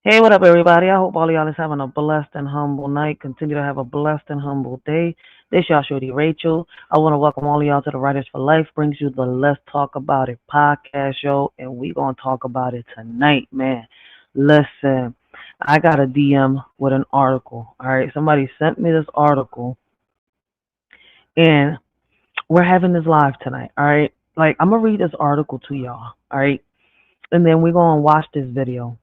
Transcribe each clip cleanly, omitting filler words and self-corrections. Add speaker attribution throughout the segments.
Speaker 1: Hey, what up, everybody? I hope all of y'all is having a blessed and humble night. Continue to have a blessed and humble day. This y'all shorty Rachel. I want to welcome all of y'all to the Writers for Life. Brings you the Let's Talk About It podcast show, and we gonna talk about it tonight, man. Listen, I got a DM with an article. All right, somebody sent me this article, and we're having this live tonight. All right, like I'm gonna read this article to y'all. All right, and then we're gonna watch this video.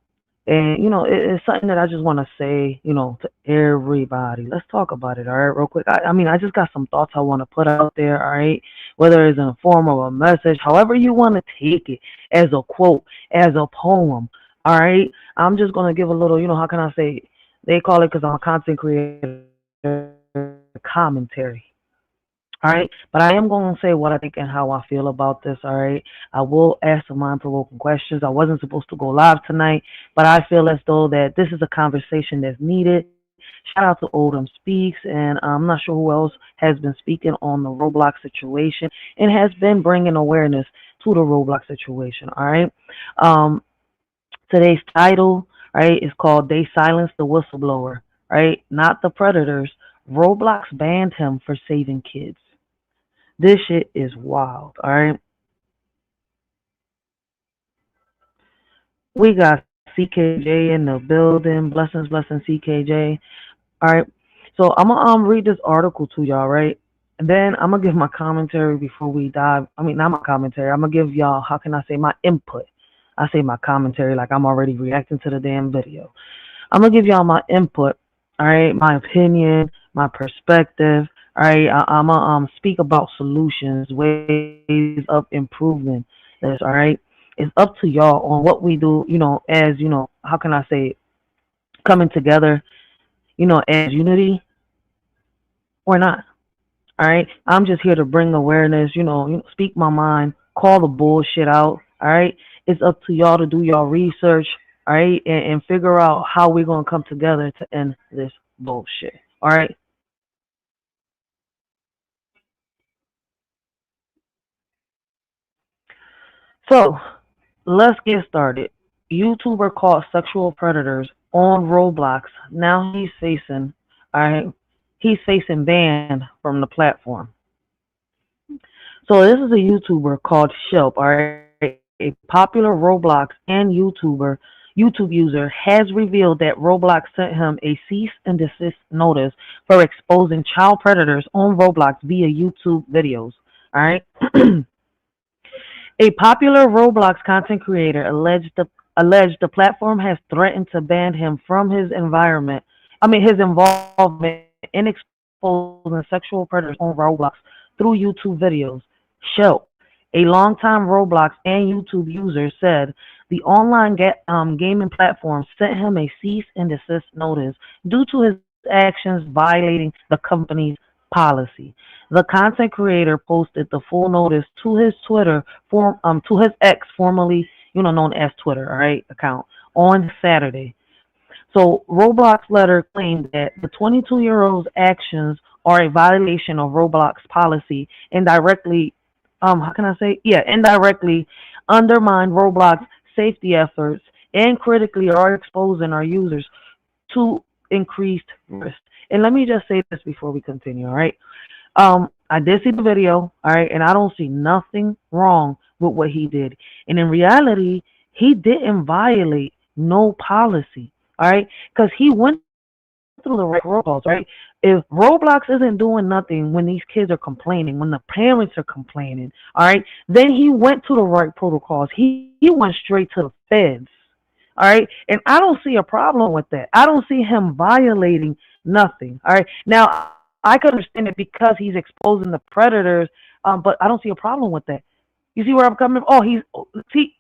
Speaker 1: And it's something that I just want to say, to everybody. Let's talk about it, all right, real quick. I mean, I just got some thoughts I want to put out there, all right, whether it's in the form of a message, however you want to take it, as a quote, as a poem, all right. I'm just gonna give a little, how can I say? They call it because I'm a content creator, commentary. All right, but I am going to say what I think and how I feel about this. All right, I will ask some mind-provoking questions. I wasn't supposed to go live tonight, but I feel as though that this is a conversation that's needed. Shout out to Oldham Speaks, and I'm not sure who else has been speaking on the Roblox situation and has been bringing awareness to the Roblox situation. All right, um, today's title, right, is called "They Silenced the Whistleblower." Right, not the predators. Roblox banned him for saving kids. This shit is wild, all right? We got CKJ in the building. Blessings, CKJ. All right. So I'm gonna read this article to y'all, right? And then I'm gonna give my commentary before we dive. I mean, not my commentary. I'm gonna give y'all, how can I say, my input. I say my commentary like I'm already reacting to the damn video. I'm gonna give y'all my input, all right, my opinion, my perspective. All right, I'm gonna speak about solutions, ways of improving this. All right, it's up to y'all on what we do. As how can I say, coming together, as unity or not. All right, I'm just here to bring awareness. Speak my mind, call the bullshit out. All right, it's up to y'all to do y'all research. All right, and figure out how we're gonna come together to end this bullshit. All right. So let's get started. YouTuber caught sexual predators on Roblox. Now all right, he's facing ban from the platform. So this is a YouTuber called Shelp, all right, a popular Roblox and YouTube user has revealed that Roblox sent him a cease and desist notice for exposing child predators on Roblox via YouTube videos. All right. A popular Roblox content creator alleged the platform has threatened to ban him from his involvement in exposing sexual predators on Roblox through YouTube videos. Show a longtime Roblox and YouTube user said the online gaming platform sent him a cease and desist notice due to his actions violating the company's policy. The content creator posted the full notice to his to his ex, formerly known as Twitter, all right, account on Saturday. So Roblox letter claimed that the 22-year-old's actions are a violation of Roblox policy and directly, how can I say? Yeah, indirectly undermine Roblox safety efforts and critically are exposing our users to increased risk. And let me just say this before we continue, all right? I did see the video, all right, and I don't see nothing wrong with what he did. And in reality, he didn't violate no policy, all right, because he went through the right protocols, right? If Roblox isn't doing nothing when these kids are complaining, when the parents are complaining, all right, then he went to the right protocols. He went straight to the feds, all right, and I don't see a problem with that. I don't see him violating nothing, all right. Now I could understand it because he's exposing the predators, but I don't see a problem with that. You see where I'm coming from? Oh,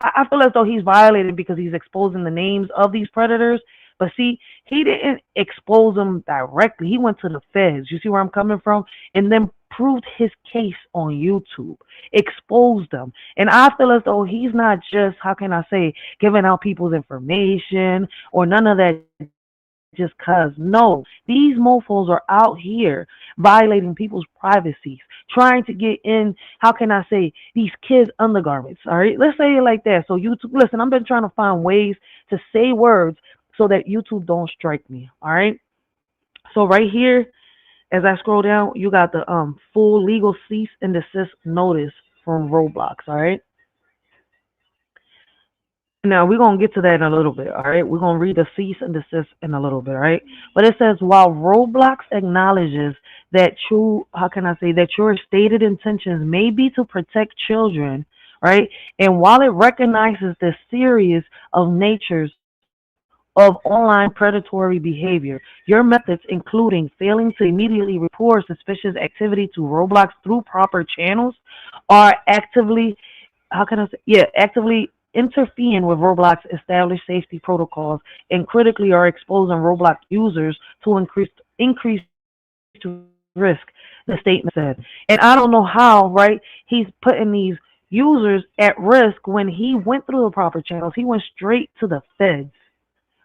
Speaker 1: I feel as though he's violated because he's exposing the names of these predators. But see, he didn't expose them directly. He went to the feds. You see where I'm coming from? And then proved his case on YouTube, exposed them. And I feel as though he's not just, how can I say, giving out people's information or none of that just cause. No, these mofos are out here violating people's privacies, trying to get in, how can I say, these kids' undergarments. All right, let's say it like that. So YouTube, listen, I've been trying to find ways to say words so that YouTube don't strike me. All right. So right here, as I scroll down, you got the full legal cease and desist notice from Roblox. All right. Now we're gonna get to that in a little bit, all right? We're gonna read the cease and desist in a little bit, all right? But it says while Roblox acknowledges that how can I say that your stated intentions may be to protect children, right? And while it recognizes the serious of natures of online predatory behavior, your methods, including failing to immediately report suspicious activity to Roblox through proper channels, are actively how can I say, yeah, actively interfering with Roblox established safety protocols and critically are exposing Roblox users to increased risk, the statement said. And I don't know how, right, he's putting these users at risk when he went through the proper channels. He went straight to the feds.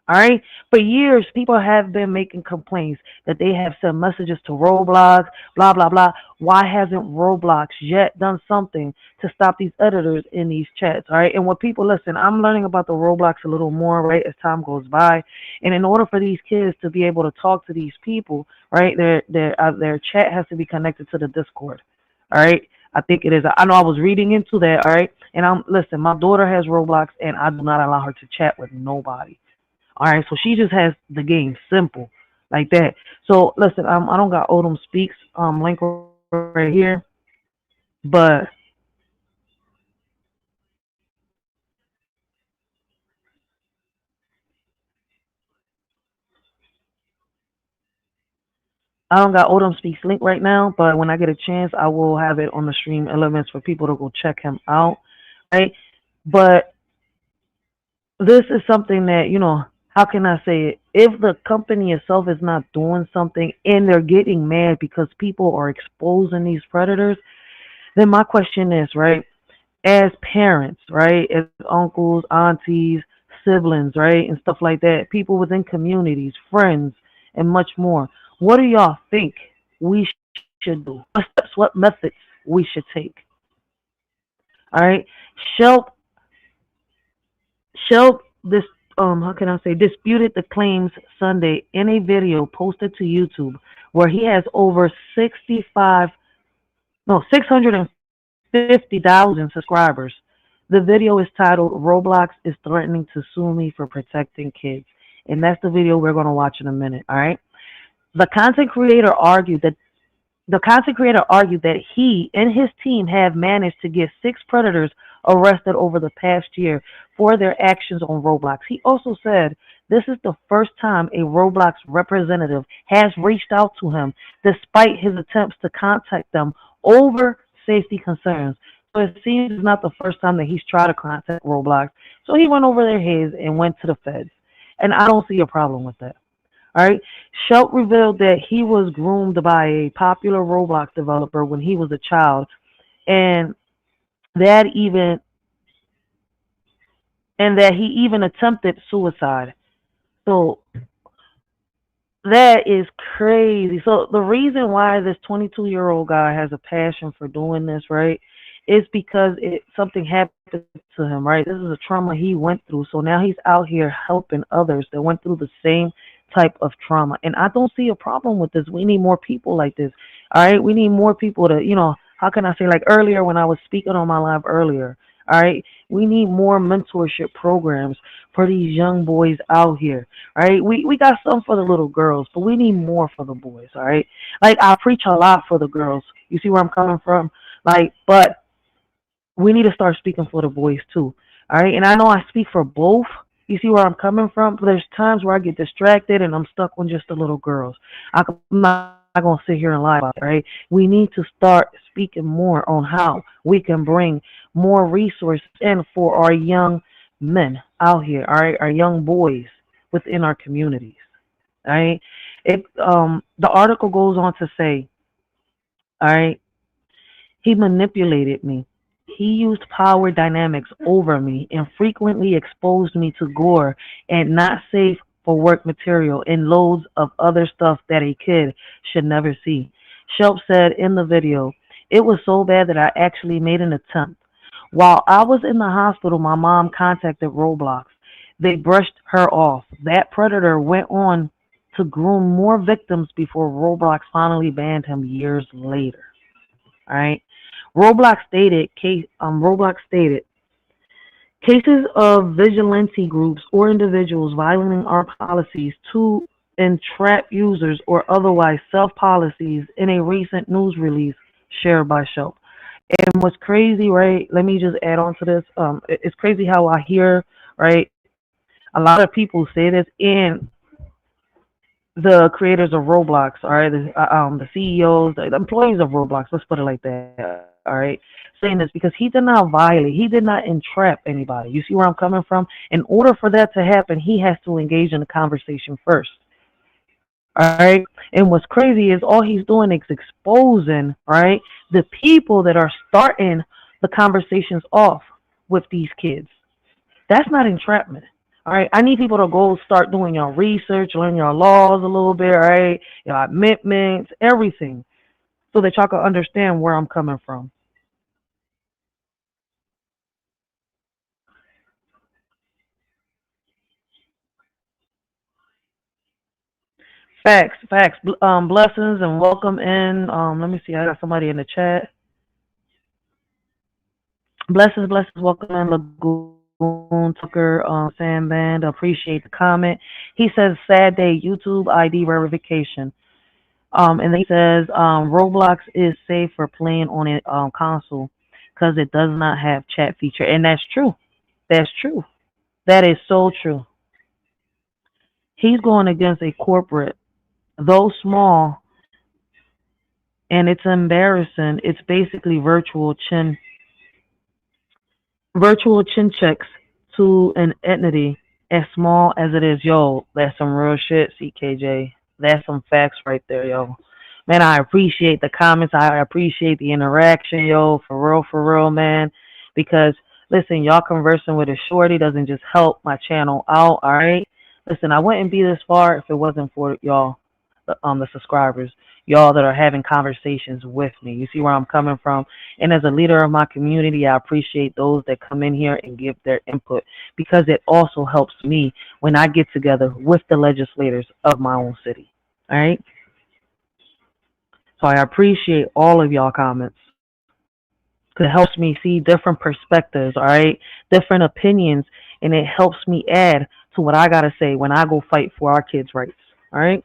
Speaker 1: All right. For years, people have been making complaints that they have sent messages to Roblox, blah, blah, blah. Why hasn't Roblox yet done something to stop these editors in these chats? All right. And when people listen, I'm learning about the Roblox a little more, right, as time goes by. And in order for these kids to be able to talk to these people, right, their chat has to be connected to the Discord. All right. I think it is. I know I was reading into that. All right. And listen, my daughter has Roblox and I do not allow her to chat with nobody. All right, so she just has the game simple like that. So listen, I don't got Odom Speaks link right here, but I don't got Odom Speaks link right now. But when I get a chance, I will have it on the stream elements for people to go check him out. Right, but this is something that how can I say it? If the company itself is not doing something and they're getting mad because people are exposing these predators, then my question is, right, as parents, right, as uncles, aunties, siblings, right, and stuff like that, people within communities, friends, and much more, what do y'all think we should do? What steps, what methods we should take? All right. Shelp Shelp this how can I say disputed the claims Sunday in a video posted to YouTube where he has over 650,000 subscribers. The video is titled Roblox is threatening to sue me for protecting kids. And that's the video we're going to watch in a minute, all right? The content creator argued that he and his team have managed to get 6 predators arrested over the past year for their actions on Roblox. He also said this is the first time a Roblox representative has reached out to him despite his attempts to contact them over safety concerns. So it seems it's not the first time that he's tried to contact Roblox. So he went over their heads and went to the feds. And I don't see a problem with that. All right. Schultz revealed that he was groomed by a popular Roblox developer when he was a child, and that even he even attempted suicide. So that is crazy. So the reason why this 22-year-old guy has a passion for doing this, right, is because something happened to him, right? This is a trauma he went through. So now he's out here helping others that went through the same type of trauma. And I don't see a problem with this. We need more people like this. All right. We need more people to, how can I say, like earlier when I was speaking on my live earlier. All right. We need more mentorship programs for these young boys out here. All right. We got some for the little girls, but we need more for the boys. All right. Like I preach a lot for the girls. You see where I'm coming from? Like, but we need to start speaking for the boys too. All right. And I know I speak for both. You see where I'm coming from? But there's times where I get distracted and I'm stuck on just the little girls. I'm not going to sit here and lie about it, right? We need to start speaking more on how we can bring more resources in for our young men out here, all right? Our young boys within our communities, all right? The article goes on to say, all right, he manipulated me. He used power dynamics over me and frequently exposed me to gore and not safe for work material and loads of other stuff that a kid should never see. Shelp said in the video, it was so bad that I actually made an attempt. While I was in the hospital, my mom contacted Roblox. They brushed her off. That predator went on to groom more victims before Roblox finally banned him years later. All right. Roblox stated cases of vigilante groups or individuals violating our policies to entrap users or otherwise self policies in a recent news release shared by Shelp. And what's crazy, right? Let me just add on to this. It's crazy how I hear, right? A lot of people say this, and the creators of Roblox, all right, the CEOs, the employees of Roblox, let's put it like that, all right, saying this because he did not violate, he did not entrap anybody. You see where I'm coming from? In order for that to happen, he has to engage in the conversation first, all right. And what's crazy is all he's doing is exposing, right, the people that are starting the conversations off with these kids. That's not entrapment. All right, I need people to go start doing your research, learn your laws a little bit, right? Your amendments, everything, so that y'all can understand where I'm coming from. Facts, facts. Blessings and welcome in. Let me see. I got somebody in the chat. Blessings, blessings. Welcome in, Lagoon Tucker, Sandband. Appreciate the comment. He says, "Sad day. YouTube ID verification." And then he says, Roblox is safe for playing on a console because it does not have chat feature. And that's true. That's true. That is so true. He's going against a corporate, though small, and it's embarrassing. It's basically virtual chin checks to an entity as small as it is. Yo, that's some real shit, CKJ. That's some facts right there, yo. Man, I appreciate the comments. I appreciate the interaction, yo, for real, man. Because listen, y'all conversing with a shorty doesn't just help my channel out, all right? Listen, I wouldn't be this far if it wasn't for y'all, the subscribers, y'all that are having conversations with me. You see where I'm coming from? And as a leader of my community, I appreciate those that come in here and give their input because it also helps me when I get together with the legislators of my own city. All right? So I appreciate all of y'all comments because it helps me see different perspectives, all right? Different opinions, and it helps me add to what I got to say when I go fight for our kids' rights, all right?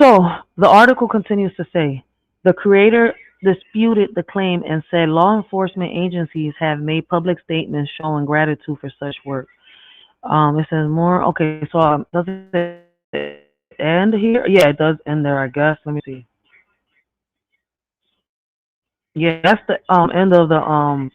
Speaker 1: So the article continues to say the creator disputed the claim and said law enforcement agencies have made public statements showing gratitude for such work. It says more. Okay, so does it end here? Yeah, it does end there, I guess. Let me see. Yeah, that's the end of the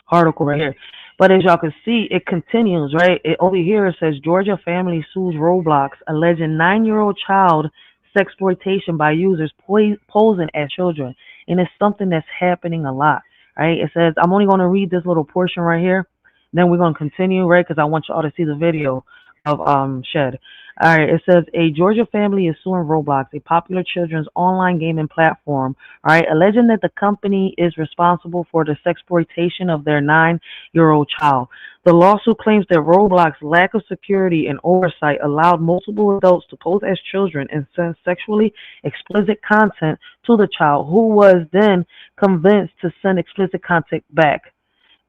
Speaker 1: article right here. But as y'all can see, it continues, right? Over here it says Georgia family sues Roblox, alleging 9-year-old child sexploitation by users posing as children. And it's something that's happening a lot, right? It says, I'm only going to read this little portion right here. Then we're going to continue, right? Because I want y'all to see the video of Shed. All right, it says a Georgia family is suing Roblox, a popular children's online gaming platform, all right, alleging that the company is responsible for the sexploitation of their 9-year-old child. The lawsuit claims that Roblox's lack of security and oversight allowed multiple adults to pose as children and send sexually explicit content to the child, who was then convinced to send explicit content back.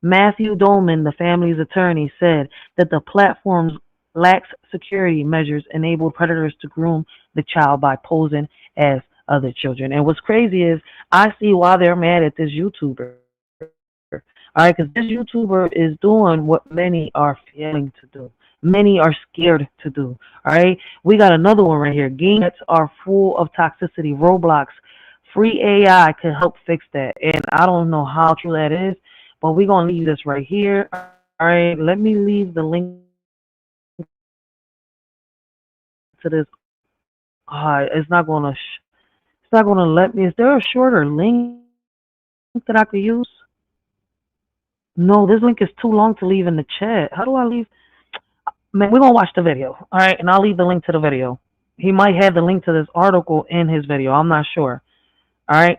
Speaker 1: Matthew Dolman, the family's attorney, said that the platform's lax security measures enabled predators to groom the child by posing as other children. And what's crazy is I see why they're mad at this YouTuber. All right, because this YouTuber is doing what many are failing to do. Many are scared to do. All right, we got another one right here. Games are full of toxicity. Roblox free AI could help fix that. And I don't know how true that is, but we're going to leave this right here. All right, let me leave the link to this. It's not going to it's not going to let me. Is there a shorter link that I could use? No, this link is too long to leave in the chat. How do I leave? Man, we're going to watch the video. All right, and I'll leave the link to the video. He might have the link to this article in his video. I'm not sure. All right.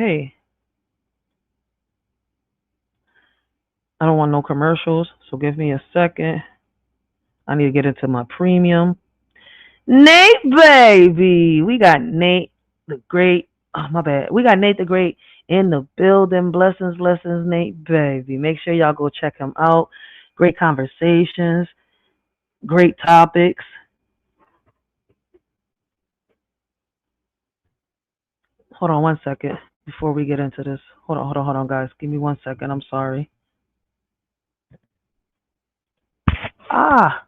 Speaker 1: Hey, I don't want no commercials, so give me a second. I need to get into my premium. Nate, baby. We got Nate the Great. Oh, my bad. We got Nate the Great in the building. Blessings, blessings, Nate, baby. Make sure y'all go check him out. Great conversations, great topics. Hold on 1 second before we get into this. Hold on, guys. Give me 1 second. I'm sorry. Ah,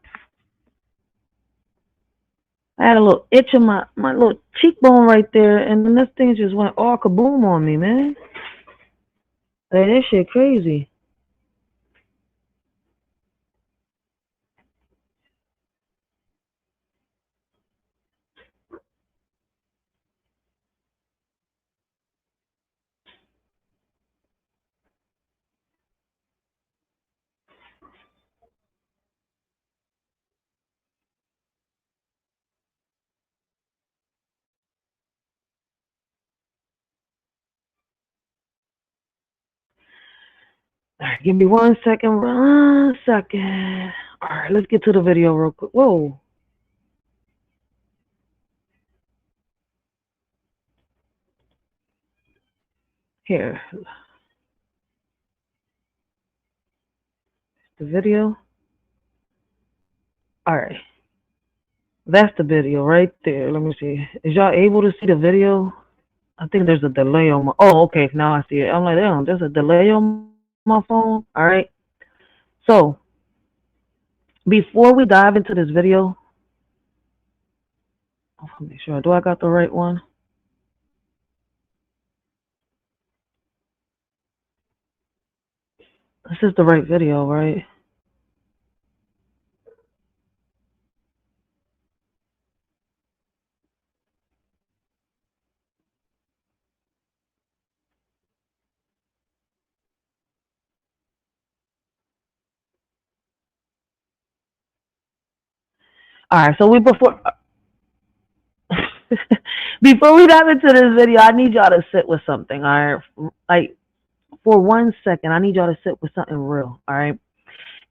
Speaker 1: I had a little itch in my little cheekbone right there, and then this thing just went all kaboom on me, man. Hey, this shit crazy. All right, give me 1 second. 1 second. All right, let's get to the video real quick. Whoa. Here, the video. All right, that's the video right there. Let me see. Is y'all able to see the video? I think there's a delay on my. Oh, okay. Now I see it. I'm like, damn, there's a delay on my phone. All right. So before we dive into this video, make sure. Do I got the right one? This is the right video, right? All right. So we before before we dive into this video, I need y'all to sit with something. All right. Like for 1 second, I need y'all to sit with something real. All right.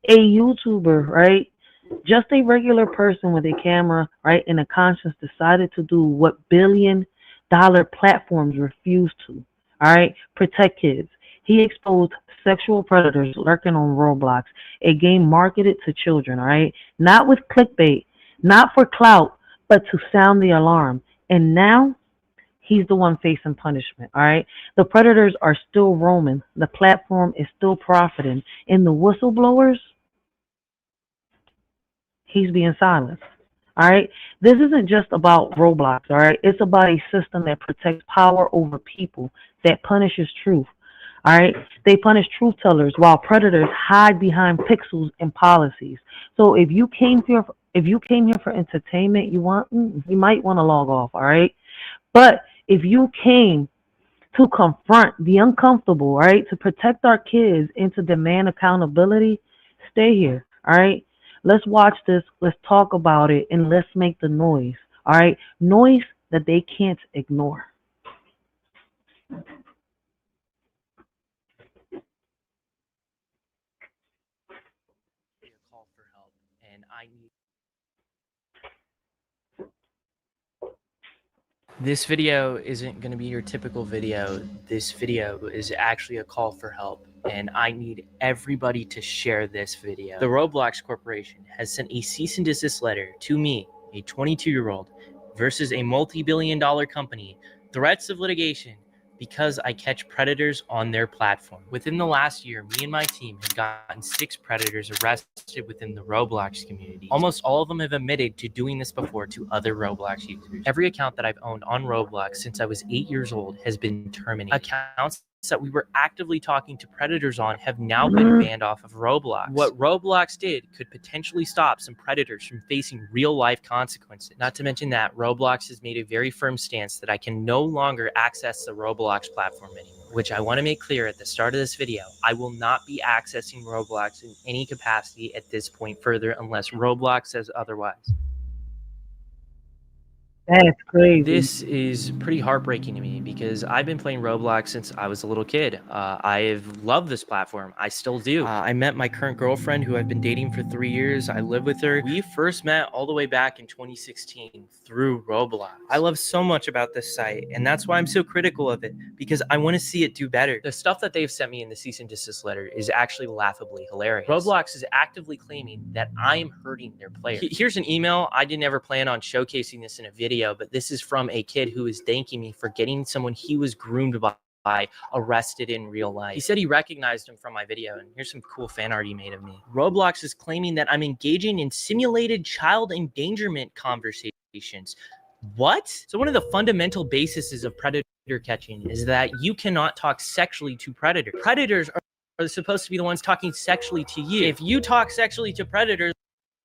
Speaker 1: A YouTuber, right? Just a regular person with a camera, right, and a conscience decided to do what billion-dollar platforms refuse to. All right, protect kids. He exposed sexual predators lurking on Roblox, a game marketed to children. All right, not with clickbait, not for clout, but to sound the alarm. And now he's the one facing punishment. All right, the predators are still roaming. The platform is still profiting, and the whistleblowers, he's being silenced. All right. This isn't just about Roblox. All right. It's about a system that protects power over people, that punishes truth. All right. They punish truth tellers while predators hide behind pixels and policies. So if you came here for entertainment, you might want to log off. All right. But if you came to confront the uncomfortable, all right, to protect our kids and to demand accountability, stay here. All right. Let's watch this. Let's talk about it and let's make the noise. All right. Noise that they can't ignore.
Speaker 2: Call for help, and I need. This video isn't going to be your typical video. This video is actually a call for help, and I need everybody to share this video. The Roblox Corporation has sent a cease and desist letter to me, a 22-year-old, versus a multi-billion-dollar company, threats of litigation, because I catch predators on their platform. Within the last year, me and my team have gotten 6 predators arrested within the Roblox community. Almost all of them have admitted to doing this before to other Roblox users. Every account that I've owned on Roblox since I was 8 years old has been terminated. Accounts that we were actively talking to predators on have now been banned off of Roblox. What Roblox did could potentially stop some predators from facing real life consequences. Not to mention that Roblox has made a very firm stance that I can no longer access the Roblox platform anymore, which I want to make clear at the start of this video. I will not be accessing Roblox in any capacity at this point further unless Roblox says otherwise.
Speaker 1: That's crazy.
Speaker 2: This is pretty heartbreaking to me because I've been playing Roblox since I was a little kid. I've loved this platform. I still do. I met my current girlfriend who I've been dating for 3 years. I live with her. We first met all the way back in 2016 through Roblox. I love so much about this site, and that's why I'm so critical of it, because I want to see it do better. The stuff that they've sent me in the cease and desist letter is actually laughably hilarious. Roblox is actively claiming that I am hurting their players. Here's an email. I didn't ever plan on showcasing this in a video, but this is from a kid who is thanking me for getting someone he was groomed by arrested in real life. He said he recognized him from my video, and here's some cool fan art he made of me. Roblox is claiming that I'm engaging in simulated child endangerment conversations. What? So one of the fundamental bases of predator catching is that you cannot talk sexually to predators. Predators are supposed to be the ones talking sexually to you. If you talk sexually to predators,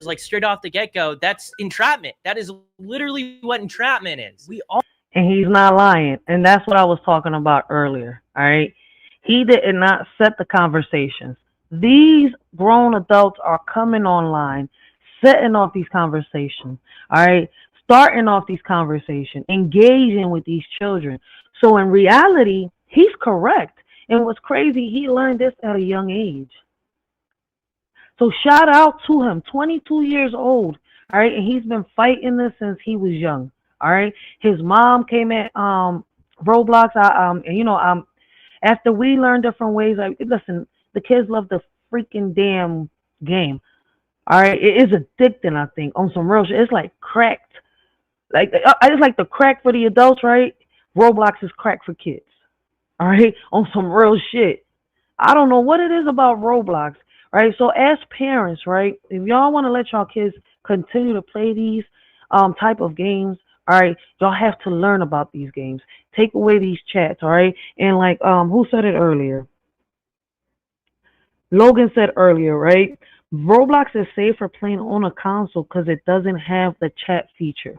Speaker 2: like straight off the get-go, that's entrapment. That is literally what entrapment is.
Speaker 1: And he's not lying. And that's what I was talking about earlier. All right. He did not set the conversations. These grown adults are coming online, setting off these conversations. All right. Starting off these conversations, engaging with these children. So in reality, he's correct. And what's crazy, he learned this at a young age. So shout out to him, 22 years old, all right, and he's been fighting this since he was young, all right. His mom came at Roblox, and after we learned different ways, listen, the kids love the freaking damn game, all right. It is addicting, I think, on some real shit. It's like cracked, like it's like the crack for the adults, right? Roblox is crack for kids, all right, on some real shit. I don't know what it is about Roblox. Right, so as parents, right, if y'all want to let y'all kids continue to play these type of games, all right, y'all have to learn about these games. Take away these chats, all right, and like who said it earlier? Logan said earlier, right? Roblox is safe for playing on a console because it doesn't have the chat feature.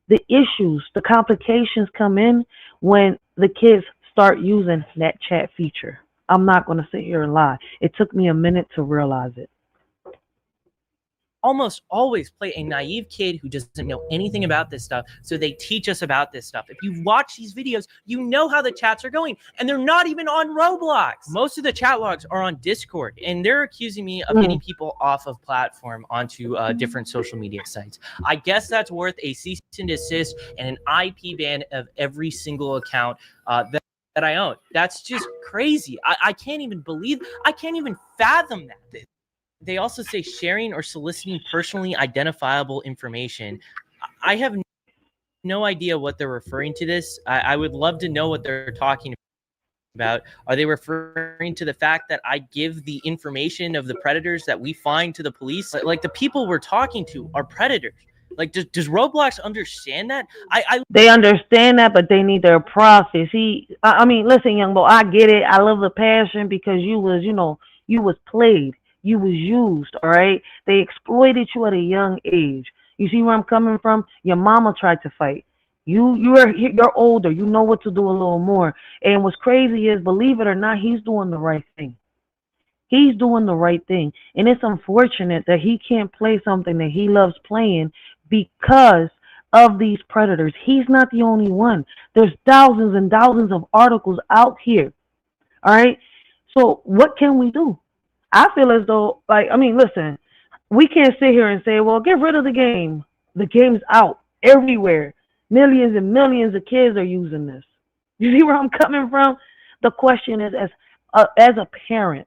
Speaker 1: The issues, the complications come in when the kids start using that chat feature. I'm not going to sit here and lie. It took me a minute to realize it.
Speaker 2: Almost always play a naive kid who doesn't know anything about this stuff, so they teach us about this stuff. If you watch these videos, you know how the chats are going, and they're not even on Roblox. Most of the chat logs are on Discord, and they're accusing me of getting people off of platform onto different social media sites. I guess that's worth a cease and desist and an IP ban of every single account that I own. That's just crazy. I can't even fathom that. They also say sharing or soliciting personally identifiable information. I have no idea what they're referring to this. I would love to know what they're talking about. Are they referring to the fact that I give the information of the predators that we find to the police? Like the people we're talking to are predators. Like, does Roblox understand that?
Speaker 1: They understand that, but they need their process. I mean, listen, young boy, I get it. I love the passion because you was played. You was used, all right? They exploited you at a young age. You see where I'm coming from? Your mama tried to fight. You're older. You know what to do a little more. And what's crazy is, believe it or not, he's doing the right thing. He's doing the right thing. And it's unfortunate that he can't play something that he loves playing because of these predators. He's not the only one. There's thousands and thousands of articles out here. All right? So what can we do? I feel as though, listen, we can't sit here and say, well, get rid of the game. The game's out everywhere. Millions and millions of kids are using this. You see where I'm coming from? The question is, as a parent,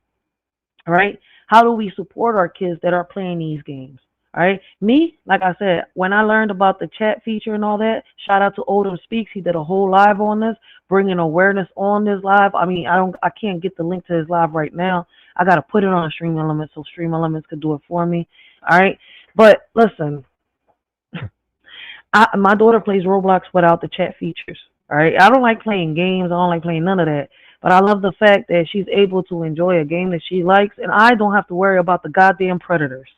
Speaker 1: all right, how do we support our kids that are playing these games? All right. Me, like I said, when I learned about the chat feature and all that, shout out to Odom Speaks. He did a whole live on this, bringing awareness on this live. I mean, I can't get the link to his live right now. I got to put it on Stream Elements so Stream Elements could do it for me. All right. But listen, my daughter plays Roblox without the chat features. All right. I don't like playing games. I don't like playing none of that. But I love the fact that she's able to enjoy a game that she likes, and I don't have to worry about the goddamn predators.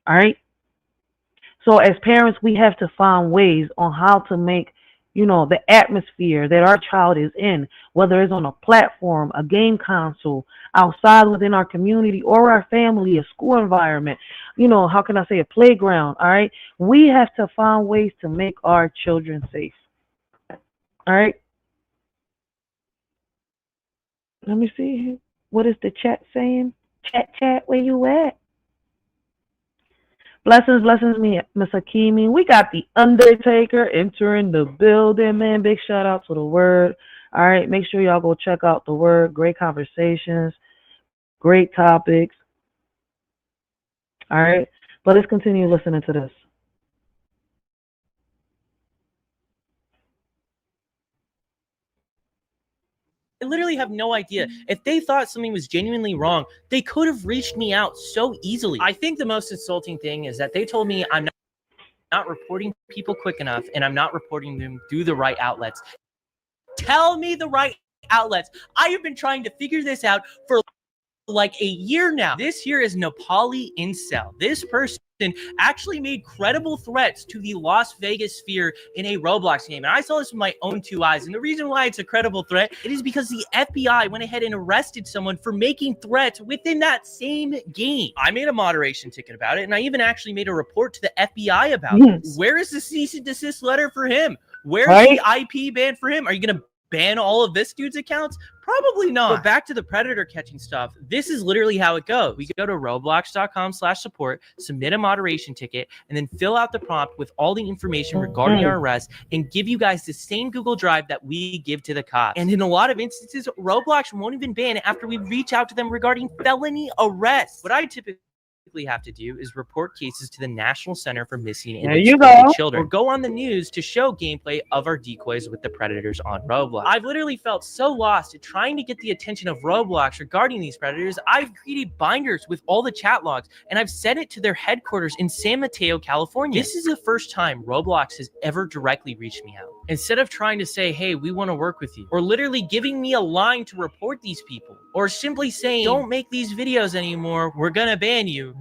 Speaker 1: All right. So as parents, we have to find ways on how to make, the atmosphere that our child is in, whether it's on a platform, a game console, outside within our community or our family, a school environment, how can I say, a playground, all right? We have to find ways to make our children safe, all right? Let me see. What is the chat saying? Chat, where you at? Blessings, me, Miss Hakimi. We got the Undertaker entering the building, man. Big shout out to the Word. All right, make sure y'all go check out the Word. Great conversations, great topics. All right, but let's continue listening to this.
Speaker 2: I literally have no idea. If they thought something was genuinely wrong, they could have reached me out so easily. I think the most insulting thing is that they told me I'm not reporting people quick enough and I'm not reporting them through the right outlets. Tell me the right outlets. I have been trying to figure this out for like a year now. This here is Nepali Incel. This person actually made credible threats to the Las Vegas sphere in a Roblox game. And I saw this with my own two eyes. And the reason why it's a credible threat, it is because the FBI went ahead and arrested someone for making threats within that same game. I made a moderation ticket about it. And I even actually made a report to the FBI about this. Where is the cease and desist letter for him? Where's the IP ban for him? Are you going to ban all of this dude's accounts? Probably not. But back to the predator catching stuff. This is literally how it goes. We go to roblox.com/support, submit a moderation ticket, and then fill out the prompt with all the information regarding our arrest and give you guys the same Google Drive that we give to the cops. And in a lot of instances, Roblox won't even ban it after we reach out to them regarding felony arrests. What I typically have to do is report cases to the National Center for Missing and Exploited Children, or go on the news to show gameplay of our decoys with the predators on Roblox. I've literally felt so lost at trying to get the attention of Roblox regarding these predators. I've created binders with all the chat logs, and I've sent it to their headquarters in San Mateo, California. This is the first time Roblox has ever directly reached me out. Instead of trying to say, hey, we want to work with you, or literally giving me a line to report these people, or simply saying, don't make these videos anymore, we're gonna ban you.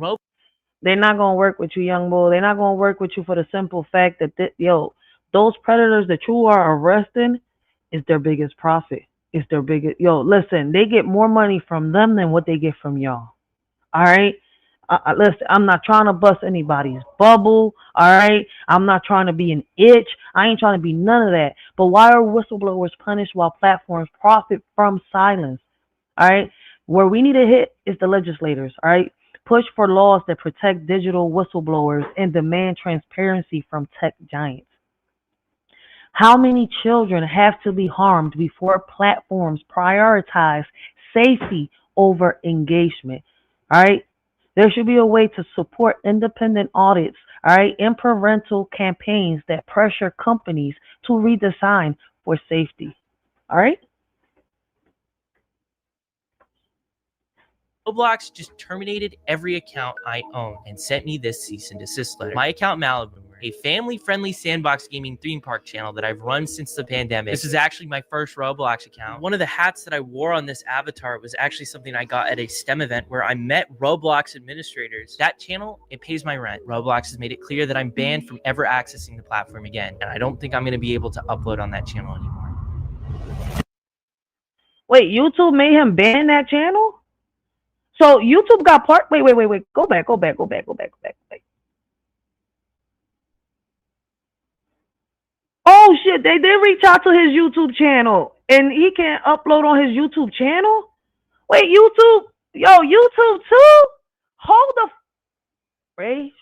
Speaker 1: They're not going to work with you, young boy. They're not going to work with you for the simple fact that, those predators that you are arresting is their biggest profit. It's their biggest, listen, they get more money from them than what they get from y'all. All right? Listen, I'm not trying to bust anybody's bubble. All right? I'm not trying to be an itch. I ain't trying to be none of that. But why are whistleblowers punished while platforms profit from silence? All right? Where we need to hit is the legislators. All right? Push for laws that protect digital whistleblowers and demand transparency from tech giants. How many children have to be harmed before platforms prioritize safety over engagement? All right. There should be a way to support independent audits, all right, and parental campaigns that pressure companies to redesign for safety. All right.
Speaker 2: Roblox just terminated every account I own and sent me this cease and desist letter. My account Malibu, a family-friendly sandbox gaming theme park channel that I've run since the pandemic. This is actually my first Roblox account. One of the hats that I wore on this avatar was actually something I got at a STEM event where I met Roblox administrators. That channel, it pays my rent. Roblox has made it clear that I'm banned from ever accessing the platform again, and I don't think I'm going to be able to upload on that channel anymore.
Speaker 1: Wait, YouTube made him ban that channel? So YouTube got part. Wait. Go back. Oh shit! They did reach out to his YouTube channel, and he can't upload on his YouTube channel. Wait, YouTube, YouTube too. Hold the. Ray,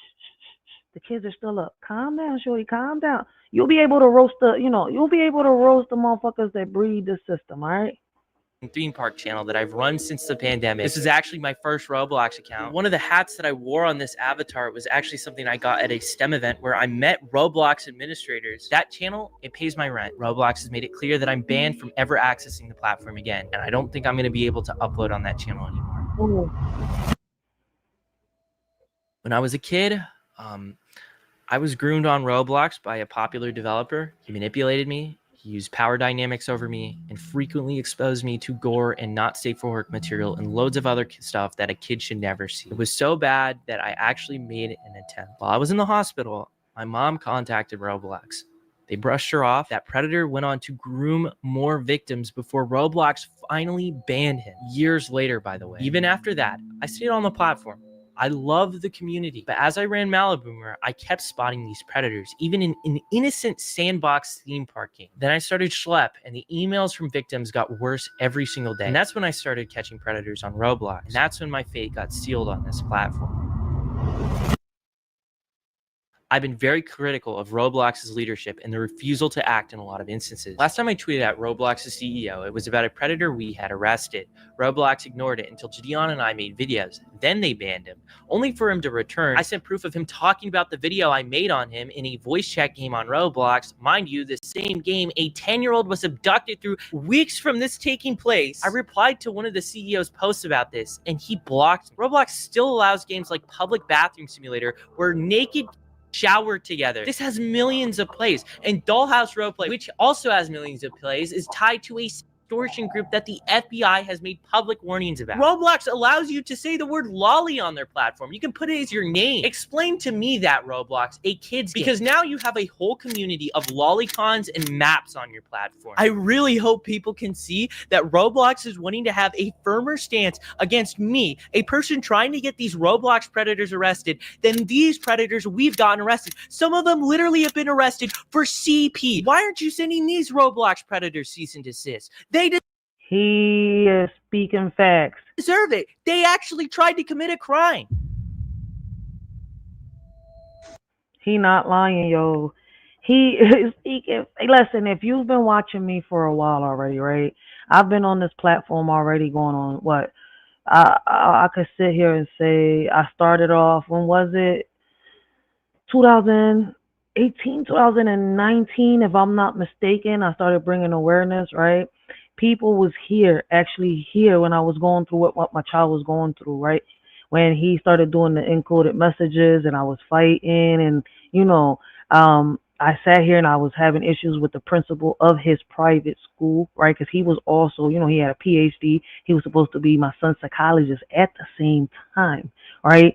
Speaker 1: the kids are still up. Calm down, shorty. Calm down. You'll be able to roast the. You'll be able to roast the motherfuckers that breed the system. All right.
Speaker 2: Theme park channel that I've run since the pandemic. This is actually my first Roblox account. One of the hats that I wore on this avatar was actually something I got at a STEM event where I met Roblox administrators. That channel, it pays my rent. Roblox has made it clear that I'm banned from ever accessing the platform again, and I don't think I'm going to be able to upload on that channel anymore.
Speaker 1: Ooh.
Speaker 2: When I was a kid, I was groomed on Roblox by a popular developer. He manipulated me. He used power dynamics over me and frequently exposed me to gore and not safe for work material and loads of other stuff that a kid should never see. It was so bad that I actually made an attempt. While I was in the hospital, my mom contacted Roblox. They brushed her off. That predator went on to groom more victims before Roblox finally banned him. Years later, by the way. Even after that, I stayed on the platform. I love the community, but as I ran Maliboomer, I kept spotting these predators, even in an innocent sandbox theme parking. Then I started Schlep, and the emails from victims got worse every single day. And that's when I started catching predators on Roblox. And that's when my fate got sealed on this platform. I've been very critical of Roblox's leadership and the refusal to act in a lot of instances. Last time I tweeted at Roblox's CEO, it was about a predator we had arrested. Roblox ignored it until Gideon and I made videos. Then they banned him, only for him to return. I sent proof of him talking about the video I made on him in a voice chat game on Roblox. Mind you, the same game a 10-year-old was abducted through weeks from this taking place. I replied to one of the CEO's posts about this, and he blocked me. Roblox still allows games like Public Bathroom Simulator, where naked shower together. This has millions of plays, and Dollhouse Roleplay, which also has millions of plays, is tied to a extortion group that the FBI has made public warnings about. Roblox allows you to say the word lolly on their platform. You can put it as your name. Explain to me that, Roblox, a kid's game. Because now you have a whole community of lollicons and maps on your platform. I really hope people can see that Roblox is wanting to have a firmer stance against me, a person trying to get these Roblox predators arrested, than these predators we've gotten arrested. Some of them literally have been arrested for CP. Why aren't you sending these Roblox predators cease and desist?
Speaker 1: He is speaking facts.
Speaker 2: Deserve it. They actually tried to commit a crime.
Speaker 1: He not lying, yo. He is speaking. Hey, listen, if you've been watching me for a while already, right? I've been on this platform already going on what? I could sit here and say I started off, when was it? 2018, 2019, if I'm not mistaken. I started bringing awareness, right? People was actually here when I was going through what my child was going through, right? When he started doing the encoded messages and I was fighting, and I sat here and I was having issues with the principal of his private school, right? Because he was also, he had a PhD. He was supposed to be my son's psychologist at the same time, right?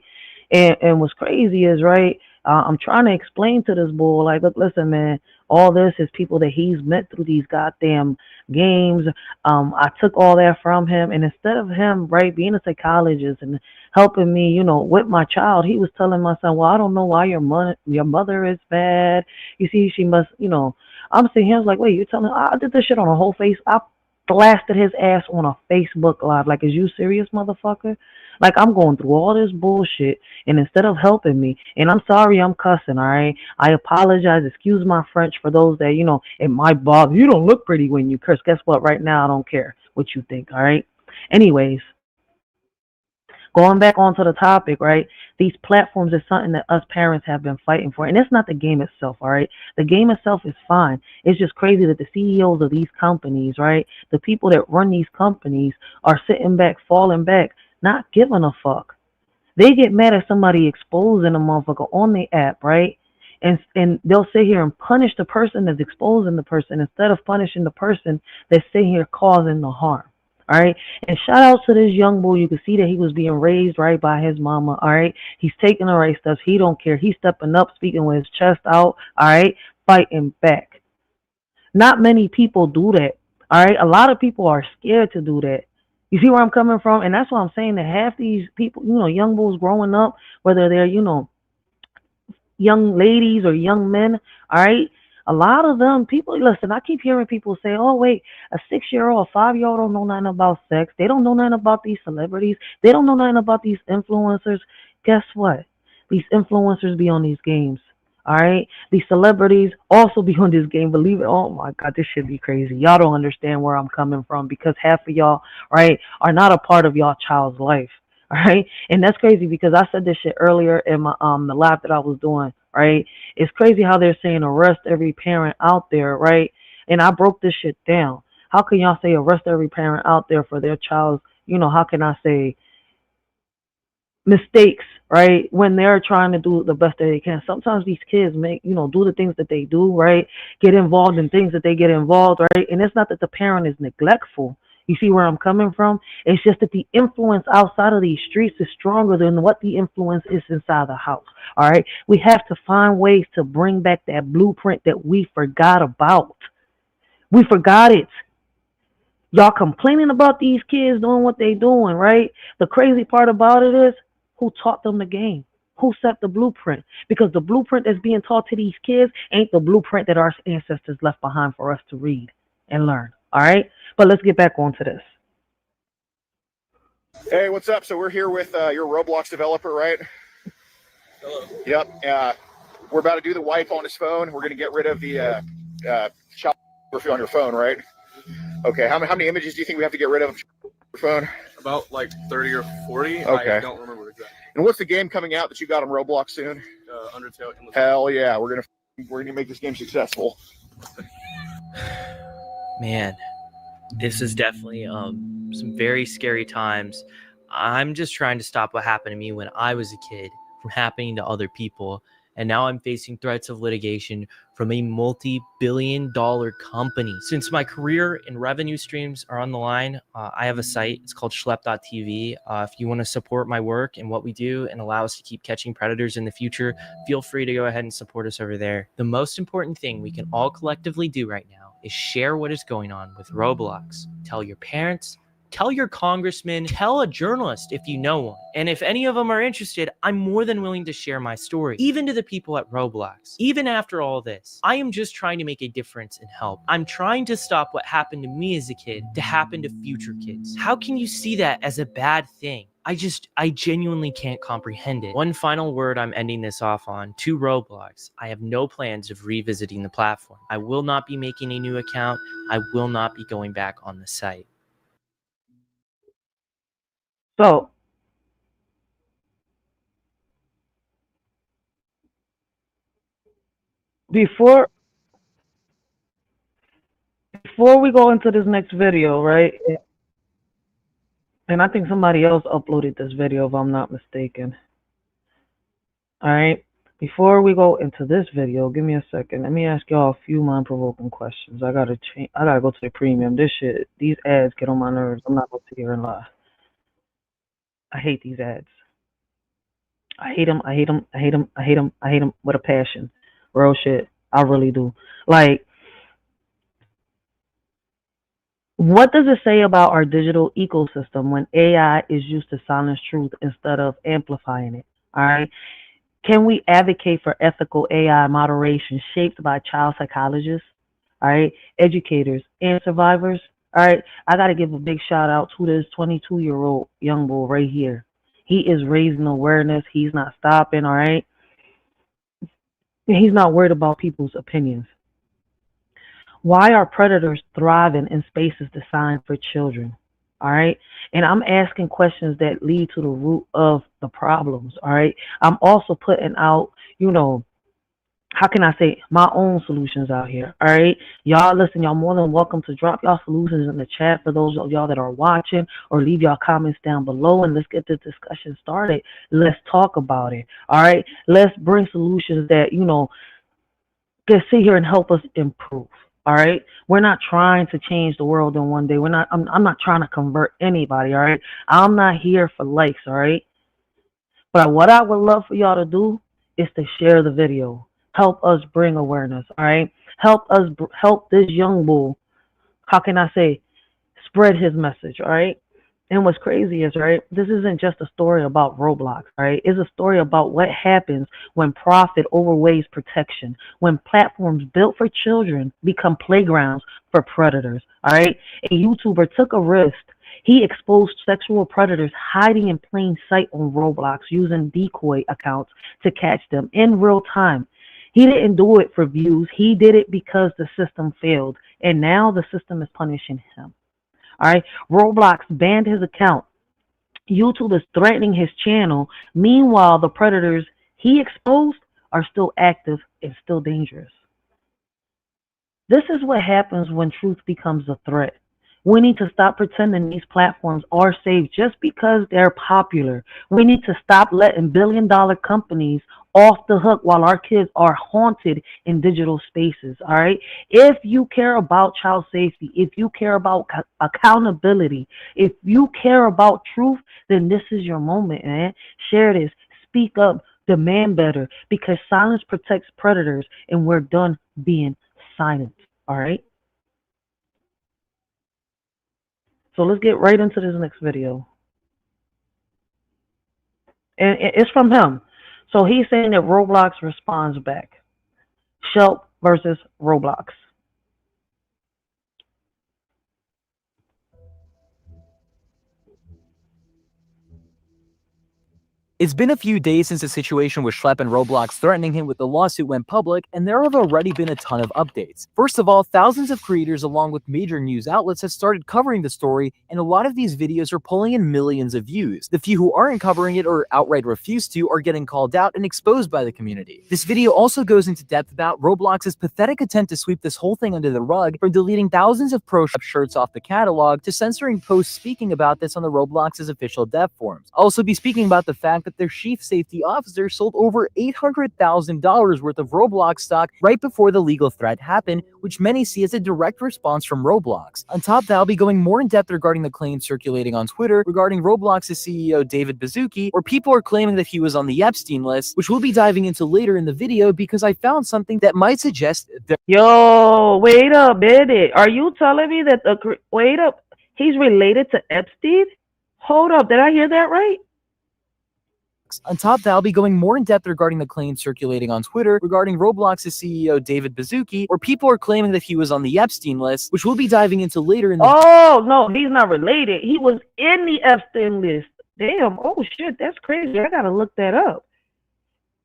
Speaker 1: And what's crazy is, right, I'm trying to explain to this boy, like, look, listen, man, all this is people that he's met through these goddamn games. I took all that from him, and instead of him, right, being a psychologist and helping me, with my child, he was telling my son, well, I don't know why your mother is bad. You see, she must, I'm sitting here, I was like, wait, you're telling, I did this shit on a whole face. I blasted his ass on a Facebook Live. Like, is you serious, motherfucker? Like, I'm going through all this bullshit, and instead of helping me, and I'm sorry I'm cussing, all right? I apologize. Excuse my French for those that, it might bother. You don't look pretty when you curse. Guess what? Right now, I don't care what you think, all right? Anyways, going back onto the topic, right? These platforms is something that us parents have been fighting for. And it's not the game itself, all right? The game itself is fine. It's just crazy that the CEOs of these companies, right, the people that run these companies are sitting back, falling back, not giving a fuck. They get mad at somebody exposing a motherfucker on the app, right? And they'll sit here and punish the person that's exposing the person instead of punishing the person that's sitting here causing the harm. All right. And shout out to this young boy. You can see that he was being raised right by his mama. All right. He's taking the right steps. He don't care. He's stepping up, speaking with his chest out. All right. Fighting back. Not many people do that. All right. A lot of people are scared to do that. You see where I'm coming from? And that's why I'm saying that half these people, young boys growing up, whether they're, young ladies or young men, all right, a lot of them, people, listen, I keep hearing people say, oh, wait, a 6-year-old, a 5-year-old don't know nothing about sex. They don't know nothing about these celebrities. They don't know nothing about these influencers. Guess what? These influencers be on these games, all right? These celebrities also be on this game. Believe it. Oh, my God, this should be crazy. Y'all don't understand where I'm coming from because half of y'all, right, are not a part of y'all child's life. All right. And that's crazy because I said this shit earlier in my the live that I was doing. Right. It's crazy how they're saying arrest every parent out there. Right. And I broke this shit down. How can y'all say arrest every parent out there for their child's, how can I say mistakes, right? When they're trying to do the best that they can. Sometimes these kids make, do the things that they do, right? Get involved in things that they get involved, right? And it's not that the parent is neglectful. You see where I'm coming from? It's just that the influence outside of these streets is stronger than what the influence is inside the house. All right. We have to find ways to bring back that blueprint that we forgot about. We forgot it. Y'all complaining about these kids doing what they doing, right? The crazy part about it is who taught them the game? Who set the blueprint? Because the blueprint that's being taught to these kids ain't the blueprint that our ancestors left behind for us to read and learn. All right? But let's get back onto this.
Speaker 3: Hey, what's up? So we're here with your Roblox developer, right?
Speaker 4: Hello.
Speaker 3: Yep. We're about to do the wipe on his phone. We're going to get rid of the child pornography on your phone, right? Okay. How many images do you think we have to get rid of on your phone?
Speaker 4: About like 30 or 40.
Speaker 3: Okay.
Speaker 4: I don't remember exactly.
Speaker 3: And what's the game coming out that you got on Roblox soon?
Speaker 4: Undertale.
Speaker 3: Hell yeah. We're gonna make this game successful.
Speaker 2: Man, this is definitely some very scary times. I'm just trying to stop what happened to me when I was a kid from happening to other people. And now I'm facing threats of litigation from a multi-billion-dollar company. Since my career and revenue streams are on the line, I have a site. It's called schlepp.tv. If you want to support my work and what we do and allow us to keep catching predators in the future, feel free to go ahead and support us over there. The most important thing we can all collectively do right now is share what is going on with Roblox. Tell your parents, tell your congressman, tell a journalist if you know one. And if any of them are interested, I'm more than willing to share my story, even to the people at Roblox. Even after all this, I am just trying to make a difference and help. I'm trying to stop what happened to me as a kid to happen to future kids. How can you see that as a bad thing? I genuinely can't comprehend it. One final word I'm ending this off on to Roblox. I have no plans of revisiting the platform. I will not be making a new account. I will not be going back on the site.
Speaker 1: So, before we go into this next video, right? And I think somebody else uploaded this video, if I'm not mistaken. All right. Before we go into this video, give me a second. Let me ask y'all a few mind-provoking questions. I gotta go to the premium. These ads get on my nerves. I'm not gonna sit here and lie. I hate these ads. I hate them. I hate them. I hate them. I hate them. I hate them with a passion. Real shit. I really do. Like, what does it say about our digital ecosystem when AI is used to silence truth instead of amplifying it? All right. Can we advocate for ethical AI moderation shaped by child psychologists, all right, educators, and survivors? All right. I got to give a big shout out to this 22-year-old young boy right here. He is raising awareness. He's not stopping. All right. He's not worried about people's opinions. Why are predators thriving in spaces designed for children? All right. And I'm asking questions that lead to the root of the problems. All right. I'm also putting out, how can I say, my own solutions out here. All right. Y'all listen, y'all more than welcome to drop y'all solutions in the chat for those of y'all that are watching, or leave y'all comments down below and let's get the discussion started. Let's talk about it. All right. Let's bring solutions that, can sit here and help us improve. All right. We're not trying to change the world in one day. I'm not trying to convert anybody. All right. I'm not here for likes. All right. But what I would love for y'all to do is to share the video. Help us bring awareness. All right. Help this young bull, how can I say, spread his message. All right. And what's crazy is, right, this isn't just a story about Roblox, right? It's a story about what happens when profit overweighs protection, when platforms built for children become playgrounds for predators, all right? A YouTuber took a risk. He exposed sexual predators hiding in plain sight on Roblox using decoy accounts to catch them in real time. He didn't do it for views. He did it because the system failed, and now the system is punishing him. All right, Roblox banned his account. YouTube is threatening his channel. Meanwhile, the predators he exposed are still active and still dangerous. This is what happens when truth becomes a threat. We need to stop pretending these platforms are safe just because they're popular. We need to stop letting billion-dollar companies off the hook while our kids are haunted in digital spaces. All right. If you care about child safety, if you care about accountability, if you care about truth, then this is your moment, man. Share this, speak up, demand better, because silence protects predators, and we're done being silent. All right. So let's get right into this next video. And it's from him. So he's saying that Roblox responds back. Shelp versus Roblox.
Speaker 5: It's been a few days since the situation with Shelp and Roblox threatening him with the lawsuit went public, and there have already been a ton of updates. First of all, thousands of creators along with major news outlets have started covering the story, and a lot of these videos are pulling in millions of views. The few who aren't covering it or outright refuse to are getting called out and exposed by the community. This video also goes into depth about Roblox's pathetic attempt to sweep this whole thing under the rug, from deleting thousands of pro Shelp shirts off the catalog to censoring posts speaking about this on the Roblox's official dev forums. I'll also be speaking about the fact that their chief safety officer sold over $800,000 worth of Roblox stock right before the legal threat happened, which many see as a direct response from Roblox. On top of that, I'll be going more in depth regarding the claims circulating on Twitter regarding Roblox's CEO David Baszucki, where people are claiming that he was on the Epstein list, which we'll be diving into later in the video because I found something that might suggest that—
Speaker 1: Yo, wait a minute. Are you telling me that wait up, he's related to Epstein? Hold up, did I hear that right?
Speaker 5: On top of that, I'll be going more in depth regarding the claims circulating on Twitter regarding Roblox's CEO David Baszucki, where people are claiming that he was on the Epstein list, which we'll be diving into later in the—
Speaker 1: Oh, no, he's not related. He was in the Epstein list. Damn, oh shit, that's crazy. I gotta look that up.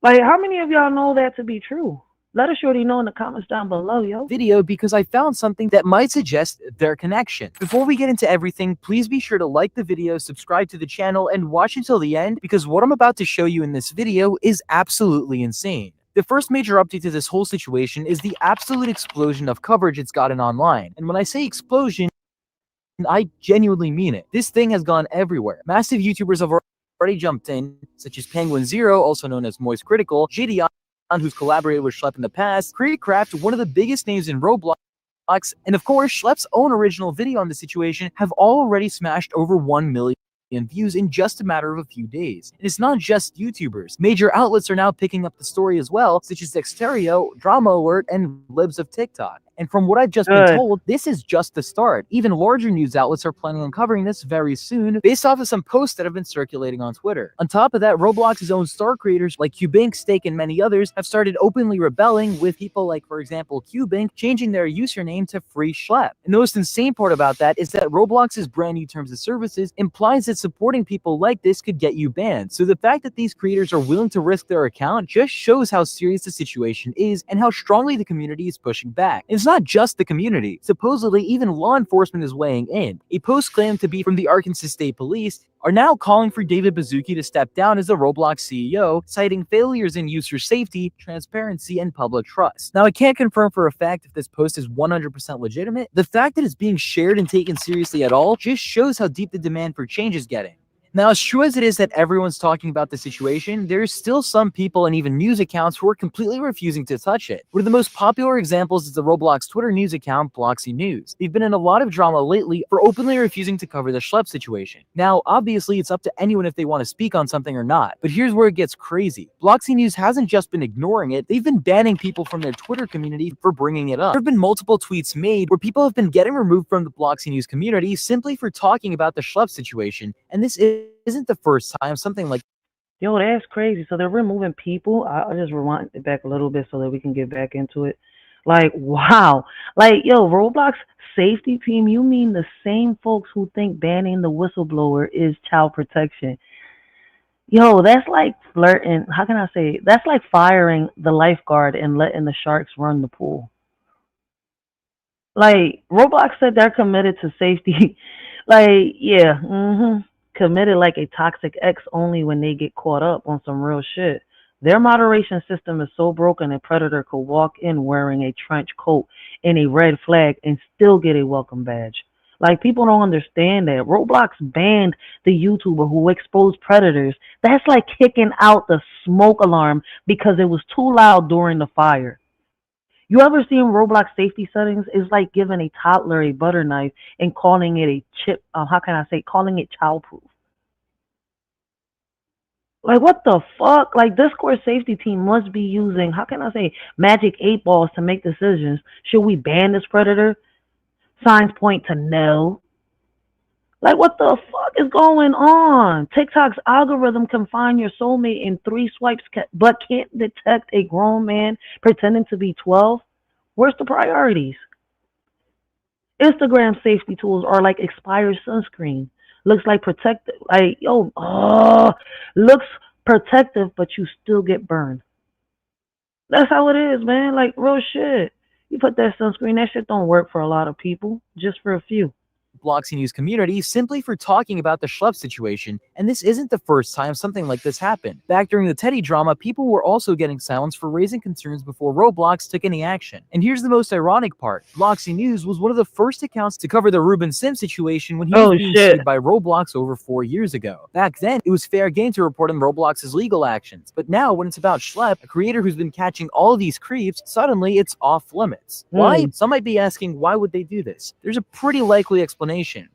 Speaker 1: Like, how many of y'all know that to be true? Let us shorty know in the comments down below, yo.
Speaker 5: Video because I found something that might suggest their connection. Before we get into everything, please be sure to like the video, subscribe to the channel, and watch until the end because what I'm about to show you in this video is absolutely insane. The first major update to this whole situation is the absolute explosion of coverage it's gotten online. And when I say explosion, I genuinely mean it. This thing has gone everywhere. Massive YouTubers have already jumped in, such as Penguin Zero, also known as Moist Critical, JD, who's collaborated with Shelp in the past, Creatcraft, one of the biggest names in Roblox, and of course, Schlepp's own original video on the situation have already smashed over 1 million views in just a matter of a few days. And it's not just YouTubers. Major outlets are now picking up the story as well, such as Dexterio, Drama Alert, and Libs of TikTok. And from what I've just been told, this is just the start. Even larger news outlets are planning on covering this very soon, based off of some posts that have been circulating on Twitter. On top of that, Roblox's own star creators like Cubink, Stake, and many others have started openly rebelling, with people like, for example, Cubink changing their username to Free Shelp. And the most insane part about that is that Roblox's brand new terms of services implies that supporting people like this could get you banned. So the fact that these creators are willing to risk their account just shows how serious the situation is and how strongly the community is pushing back. And it's not just the community. Supposedly, even law enforcement is weighing in. A post claimed to be from the Arkansas State Police are now calling for David Baszucki to step down as the Roblox CEO, citing failures in user safety, transparency, and public trust. Now, I can't confirm for a fact if this post is 100% legitimate. The fact that it's being shared and taken seriously at all just shows how deep the demand for change is getting. Now, as true as it is that everyone's talking about the situation, there's still some people and even news accounts who are completely refusing to touch it. One of the most popular examples is the Roblox Twitter news account, Bloxy News. They've been in a lot of drama lately for openly refusing to cover the Shelp situation. Now, obviously, it's up to anyone if they want to speak on something or not, but here's where it gets crazy. Bloxy News hasn't just been ignoring it, they've been banning people from their Twitter community for bringing it up. There have been multiple tweets made where people have been getting removed from the Bloxy News community simply for talking about the Shelp situation, and this isn't the first time something like—
Speaker 1: Yo, that's crazy. So they're removing people. I'll just rewind it back a little bit so that we can get back into it. Like, wow. Like, yo, Roblox safety team, you mean the same folks who think banning the whistleblower is child protection. Yo, that's like flirting. How can I say it? That's like firing the lifeguard and letting the sharks run the pool. Like, Roblox said they're committed to safety. Like, yeah, committed like a toxic ex only when they get caught up on some real shit. Their moderation system is so broken a predator could walk in wearing a trench coat and a red flag and still get a welcome badge. Like, people don't understand that. Roblox banned the YouTuber who exposed predators. That's like kicking out the smoke alarm because it was too loud during the fire. You ever seen Roblox safety settings? It's like giving a toddler a butter knife and calling it a chip, how can I say, calling it childproof. Like, what the fuck? Like, Discord safety team must be using, how can I say, magic 8 balls to make decisions. Should we ban this predator? Signs point to no. Like, what the fuck is going on? TikTok's algorithm can find your soulmate in 3 swipes, but can't detect a grown man pretending to be 12? Where's the priorities? Instagram safety tools are like expired sunscreen. Looks like protective, like, looks protective, but you still get burned. That's how it is, man. Like, real shit. You put that sunscreen, that shit don't work for a lot of people, just for a few.
Speaker 5: Roblox News community simply for talking about the Schlepp situation, and this isn't the first time something like this happened. Back during the Teddy drama, people were also getting silenced for raising concerns before Roblox took any action. And here's the most ironic part. Bloxy News was one of the first accounts to cover the Ruben Sim situation when he was being sued by Roblox over 4 years ago. Back then, it was fair game to report on Roblox's legal actions, but now when it's about Schlepp, a creator who's been catching all these creeps, suddenly it's off limits. Why? Some might be asking, why would they do this? There's a pretty likely explanation.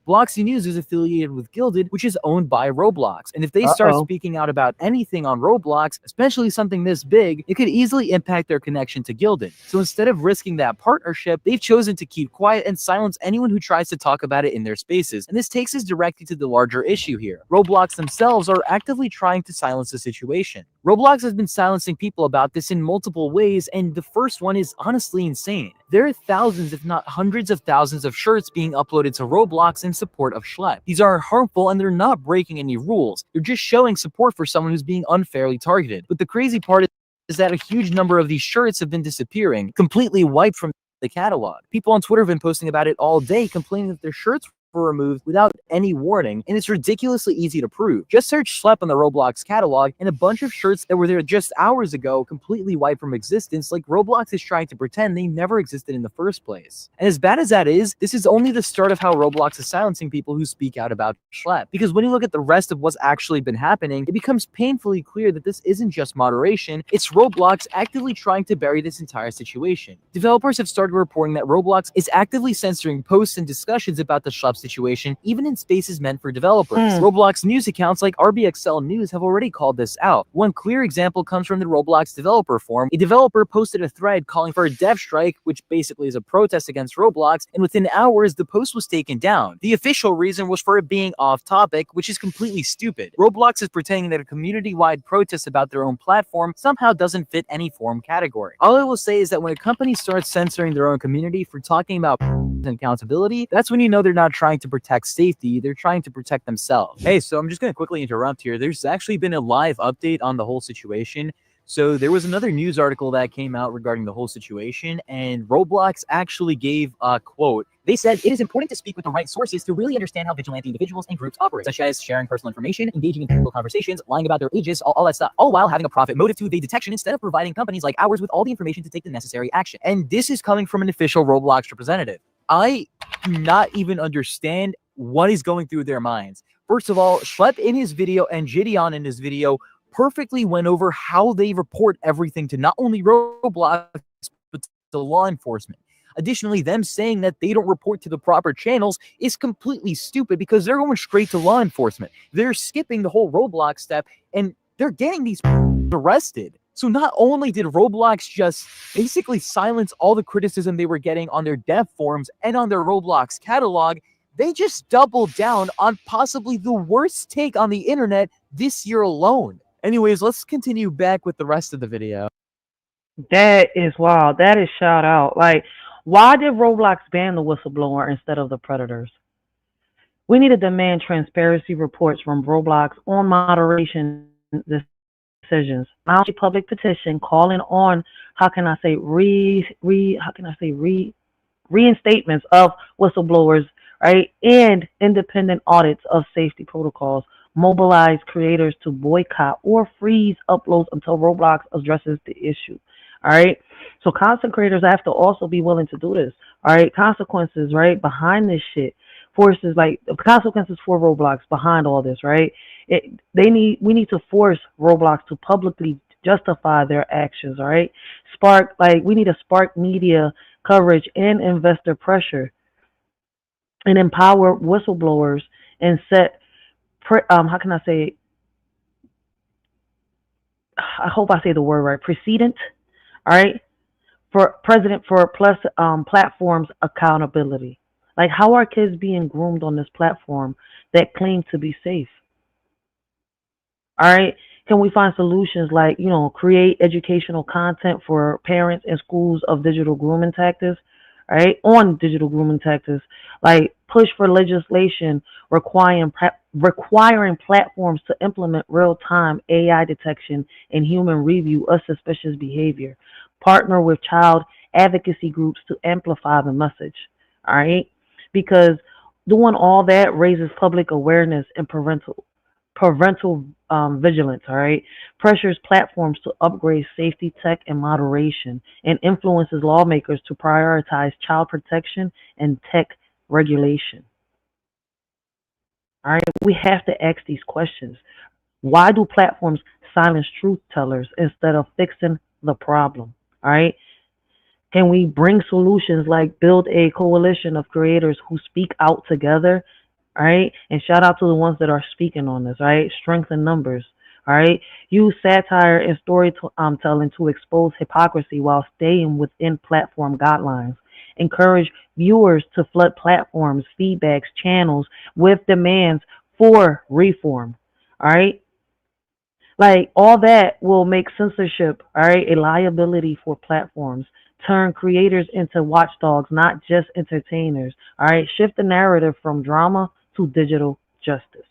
Speaker 5: Bloxy News is affiliated with Gilded, which is owned by Roblox, and if they start speaking out about anything on Roblox, especially something this big, it could easily impact their connection to Gilded. So instead of risking that partnership, they've chosen to keep quiet and silence anyone who tries to talk about it in their spaces. And this takes us directly to the larger issue here. Roblox themselves are actively trying to silence the situation. Roblox has been silencing people about this in multiple ways, and the first one is honestly insane. There are thousands, if not hundreds of thousands of shirts being uploaded to Roblox in support of Schlepp. These aren't harmful and they're not breaking any rules. They're just showing support for someone who's being unfairly targeted. But the crazy part is that a huge number of these shirts have been disappearing, completely wiped from the catalog. People on Twitter have been posting about it all day, complaining that their shirts were removed without any warning, and it's ridiculously easy to prove. Just search Schlepp on the Roblox catalog, and a bunch of shirts that were there just hours ago completely wiped from existence, like Roblox is trying to pretend they never existed in the first place. And as bad as that is, this is only the start of how Roblox is silencing people who speak out about Schlepp. Because when you look at the rest of what's actually been happening, it becomes painfully clear that this isn't just moderation, it's Roblox actively trying to bury this entire situation. Developers have started reporting that Roblox is actively censoring posts and discussions about the Schlepp situation, even in spaces meant for developers. Roblox news accounts like RBXL News have already called this out. One clear example comes from the Roblox developer forum. A developer posted a thread calling for a dev strike, which basically is a protest against Roblox, and within hours, the post was taken down. The official reason was for it being off topic, which is completely stupid. Roblox is pretending that a community-wide protest about their own platform somehow doesn't fit any forum category. All I will say is that when a company starts censoring their own community for talking about accountability, that's when you know they're not trying to protect safety, they're trying to protect themselves. Hey, so I'm just going to quickly interrupt here. There's actually been a live update on the whole situation. So there was another news article that came out regarding the whole situation, and Roblox actually gave a quote. They said, "It is important to speak with the right sources to really understand how vigilante individuals and groups operate, such as sharing personal information, engaging in political conversations, lying about their ages, all that stuff, all while having a profit motive to evade detection instead of providing companies like ours with all the information to take the necessary action." And this is coming from an official Roblox representative. I do not even understand what is going through their minds. First of all, Schlepp in his video and Gideon in his video perfectly went over how they report everything to not only Roblox, but to law enforcement. Additionally, them saying that they don't report to the proper channels is completely stupid because they're going straight to law enforcement. They're skipping the whole Roblox step and they're getting these arrested. So not only did Roblox just basically silence all the criticism they were getting on their dev forums and on their Roblox catalog, they just doubled down on possibly the worst take on the internet this year alone. Anyways, let's continue back with the rest of the video.
Speaker 1: That is wild. That is shout out. Like, why did Roblox ban the whistleblower instead of the predators? We need to demand transparency reports from Roblox on moderation decisions. Now, a public petition calling on, reinstatements of whistleblowers, right, and independent audits of safety protocols. Mobilize creators to boycott or freeze uploads until Roblox addresses the issue. All right. So content creators have to also be willing to do this. All right. Consequences, right, behind this shit. forces like the consequences for Roblox behind all this, right? We need to force Roblox to publicly justify their actions, all right? We need to spark media coverage and investor pressure and empower whistleblowers and set, how can I say, I hope I say the word right, precedent, all right, for platforms accountability. Like, how are kids being groomed on this platform that claim to be safe? All right. Can we find solutions like, create educational content for parents and schools of digital grooming tactics, right? On digital grooming tactics, like push for legislation requiring platforms to implement real-time AI detection and human review of suspicious behavior. Partner with child advocacy groups to amplify the message. All right. Because doing all that raises public awareness and parental vigilance, all right? Pressures platforms to upgrade safety tech and moderation, and influences lawmakers to prioritize child protection and tech regulation. All right, we have to ask these questions. Why do platforms silence truth tellers instead of fixing the problem? All right. Can we bring solutions like build a coalition of creators who speak out together? All right. And shout out to the ones that are speaking on this, right? Strength in numbers. All right. Use satire and storytelling to expose hypocrisy while staying within platform guidelines. Encourage viewers to flood platforms, feedbacks, channels with demands for reform. All right. Like, all that will make censorship, all right, a liability for platforms. Turn creators into watchdogs, not just entertainers. All right. Shift the narrative from drama to digital justice.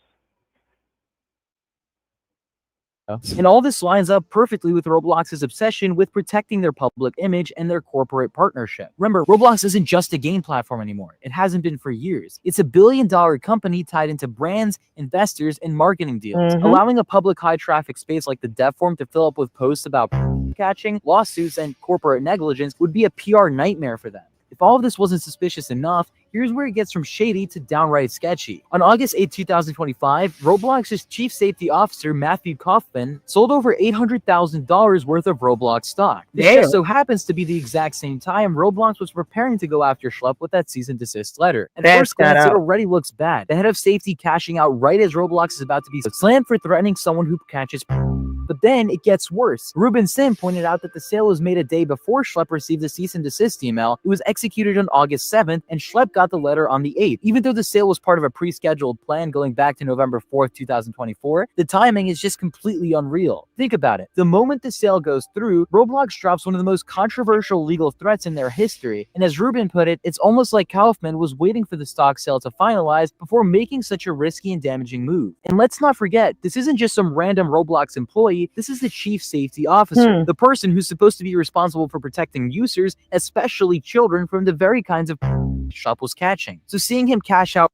Speaker 5: And all this lines up perfectly with Roblox's obsession with protecting their public image and their corporate partnership. Remember, Roblox isn't just a game platform anymore. It hasn't been for years. It's a billion-dollar company tied into brands, investors, and marketing deals, allowing a public high-traffic space like the dev forum to fill up with posts about catching, lawsuits, and corporate negligence would be a PR nightmare for them. If all of this wasn't suspicious enough, here's where it gets from shady to downright sketchy. On August 8, 2025, Roblox's chief safety officer, Matthew Kaufman, sold over $800,000 worth of Roblox stock. This just so happens to be the exact same time Roblox was preparing to go after Schlepp with that cease and desist letter. At first glance, it already looks bad. The head of safety cashing out right as Roblox is about to be slammed for threatening someone who catches. But then it gets worse. Ruben Sim pointed out that the sale was made a day before Schlepp received the cease and desist email. It was executed on August 7th, and Schlepp got the letter on the 8th. Even though the sale was part of a pre-scheduled plan going back to November 4th, 2024, the timing is just completely unreal. Think about it. The moment the sale goes through, Roblox drops one of the most controversial legal threats in their history. And as Ruben put it, it's almost like Kaufman was waiting for the stock sale to finalize before making such a risky and damaging move. And let's not forget, this isn't just some random Roblox employee. This is the chief safety officer, the person who's supposed to be responsible for protecting users, especially children, from the very kinds of Schlepp was catching. So seeing him cash out.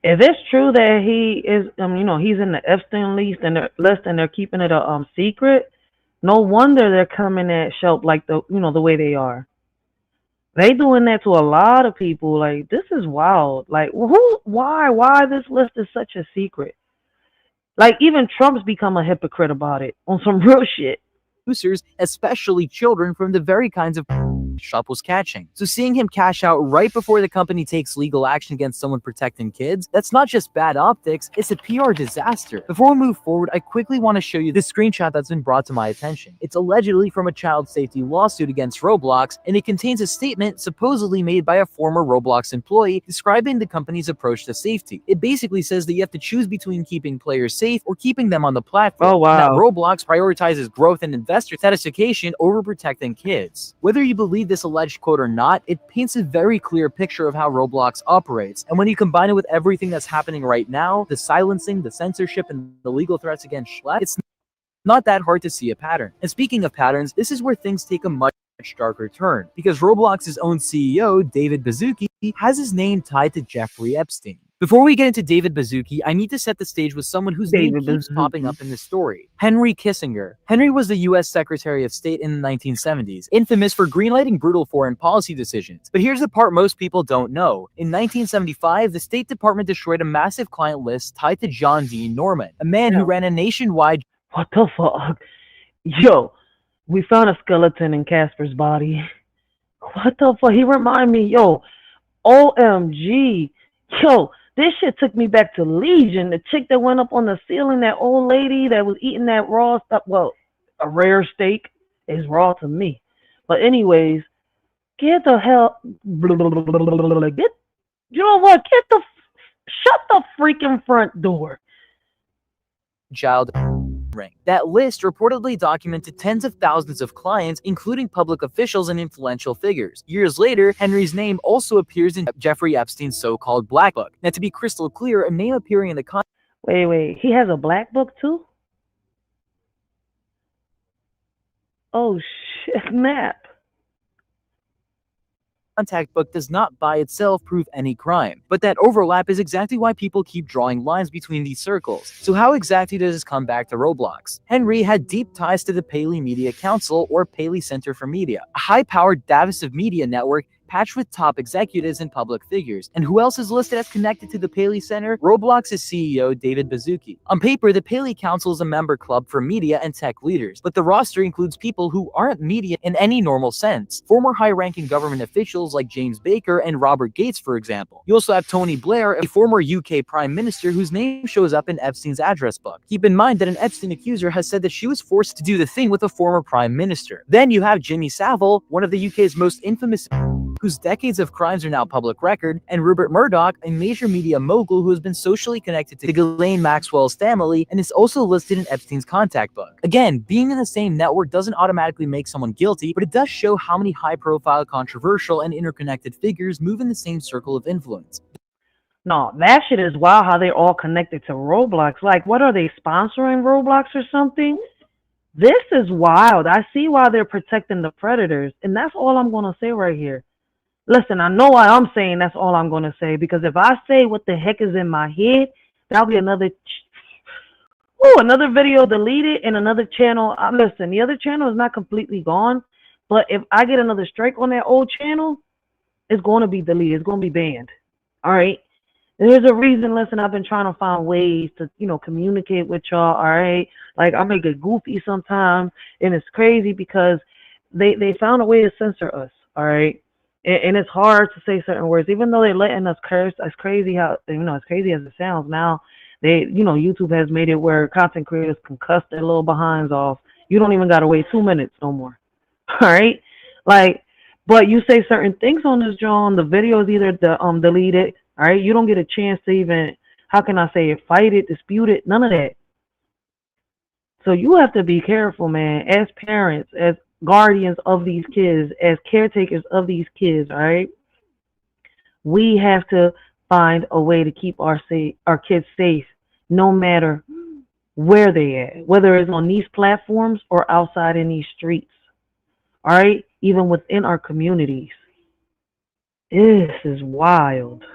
Speaker 1: If it's true that he is, he's in the Epstein list and they're keeping it a secret, no wonder they're coming at Schlepp like the way they are. They doing that to a lot of people. Like, this is wild. Like, why this list is such a secret? Like, even Trump's become a hypocrite about it on some real shit.
Speaker 5: Users, especially children, from the very kinds of Schlepp was catching. So seeing him cash out right before the company takes legal action against someone protecting kids, that's not just bad optics, it's a PR disaster. Before we move forward, I quickly want to show you this screenshot that's been brought to my attention. It's allegedly from a child safety lawsuit against Roblox, and it contains a statement supposedly made by a former Roblox employee describing the company's approach to safety. It basically says that you have to choose between keeping players safe or keeping them on the platform.
Speaker 1: Oh, wow.
Speaker 5: That Roblox prioritizes growth and investor satisfaction over protecting kids. Whether you believe this alleged quote or not, it paints a very clear picture of how Roblox operates. And when you combine it with everything that's happening right now, the silencing, the censorship, and the legal threats against Schlepp, it's not that hard to see a pattern. And speaking of patterns, this is where things take a much darker turn, because Roblox's own CEO, David Baszucki, has his name tied to Jeffrey Epstein. Before we get into David Baszucki, I need to set the stage with someone whose name
Speaker 1: David
Speaker 5: keeps popping
Speaker 1: Baszucki.
Speaker 5: up in this story. Henry Kissinger. Henry was the U.S. Secretary of State in the 1970s, infamous for greenlighting brutal foreign policy decisions. But here's the part most people don't know. In 1975, the State Department destroyed a massive client list tied to John Dean Norman, a man who ran a nationwide...
Speaker 1: What the fuck? Yo, we found a skeleton in Casper's body. What the fuck? He remind me, yo, OMG. Yo, this shit took me back to Legion. The chick that went up on the ceiling, that old lady that was eating that raw stuff. Well, a rare steak is raw to me. But anyways, get the hell, get, you know what? Shut the freaking front door.
Speaker 5: Child ring. That list reportedly documented tens of thousands of clients, including public officials and influential figures. Years later, Henry's name also appears in Jeffrey Epstein's so-called Black Book. Now, to be crystal clear, a name appearing in the
Speaker 1: Wait, he has a black book too? Oh shit, snap.
Speaker 5: contact book does not by itself prove any crime. But that overlap is exactly why people keep drawing lines between these circles. So how exactly does this come back to Roblox? Henry had deep ties to the Paley Media Council, or Paley Center for Media, a high-powered divisive media network patched with top executives and public figures. And who else is listed as connected to the Paley Center? Roblox's CEO, David Baszucki. On paper, the Paley Council is a member club for media and tech leaders, but the roster includes people who aren't media in any normal sense. Former high-ranking government officials like James Baker and Robert Gates, for example. You also have Tony Blair, a former UK Prime Minister whose name shows up in Epstein's address book. Keep in mind that an Epstein accuser has said that she was forced to do the thing with a former Prime Minister. Then you have Jimmy Savile, one of the UK's most infamous, whose decades of crimes are now public record, and Rupert Murdoch, a major media mogul who has been socially connected to Ghislaine Maxwell's family and is also listed in Epstein's contact book. Again, being in the same network doesn't automatically make someone guilty, but it does show how many high-profile, controversial, and interconnected figures move in the same circle of influence.
Speaker 1: No, that shit is wild how they're all connected to Roblox. Like, what are they, sponsoring Roblox or something? This is wild. I see why they're protecting the predators, and that's all I'm going to say right here. Listen, I know why I'm saying that's all I'm going to say, because if I say what the heck is in my head, that'll be another video deleted and another channel. Listen, the other channel is not completely gone, but if I get another strike on that old channel, it's going to be deleted. It's going to be banned. All right? There's a reason. Listen, I've been trying to find ways to, communicate with y'all. All right? Like, I may get goofy sometimes, and it's crazy because they found a way to censor us. All right? And it's hard to say certain words, even though they're letting us curse. It's crazy how, as crazy as it sounds now, YouTube has made it where content creators can cuss their little behinds off. You don't even got to wait 2 minutes no more. All right? Like, but you say certain things on this, John, the video is either deleted, all right? You don't get a chance to even, how can I say it, fight it, dispute it, none of that. So you have to be careful, man, as parents, as guardians of these kids, as caretakers of these kids, all right? We have to find a way to keep our kids safe, no matter where they at, whether it's on these platforms or outside in these streets, all right? Even within our communities. This is wild.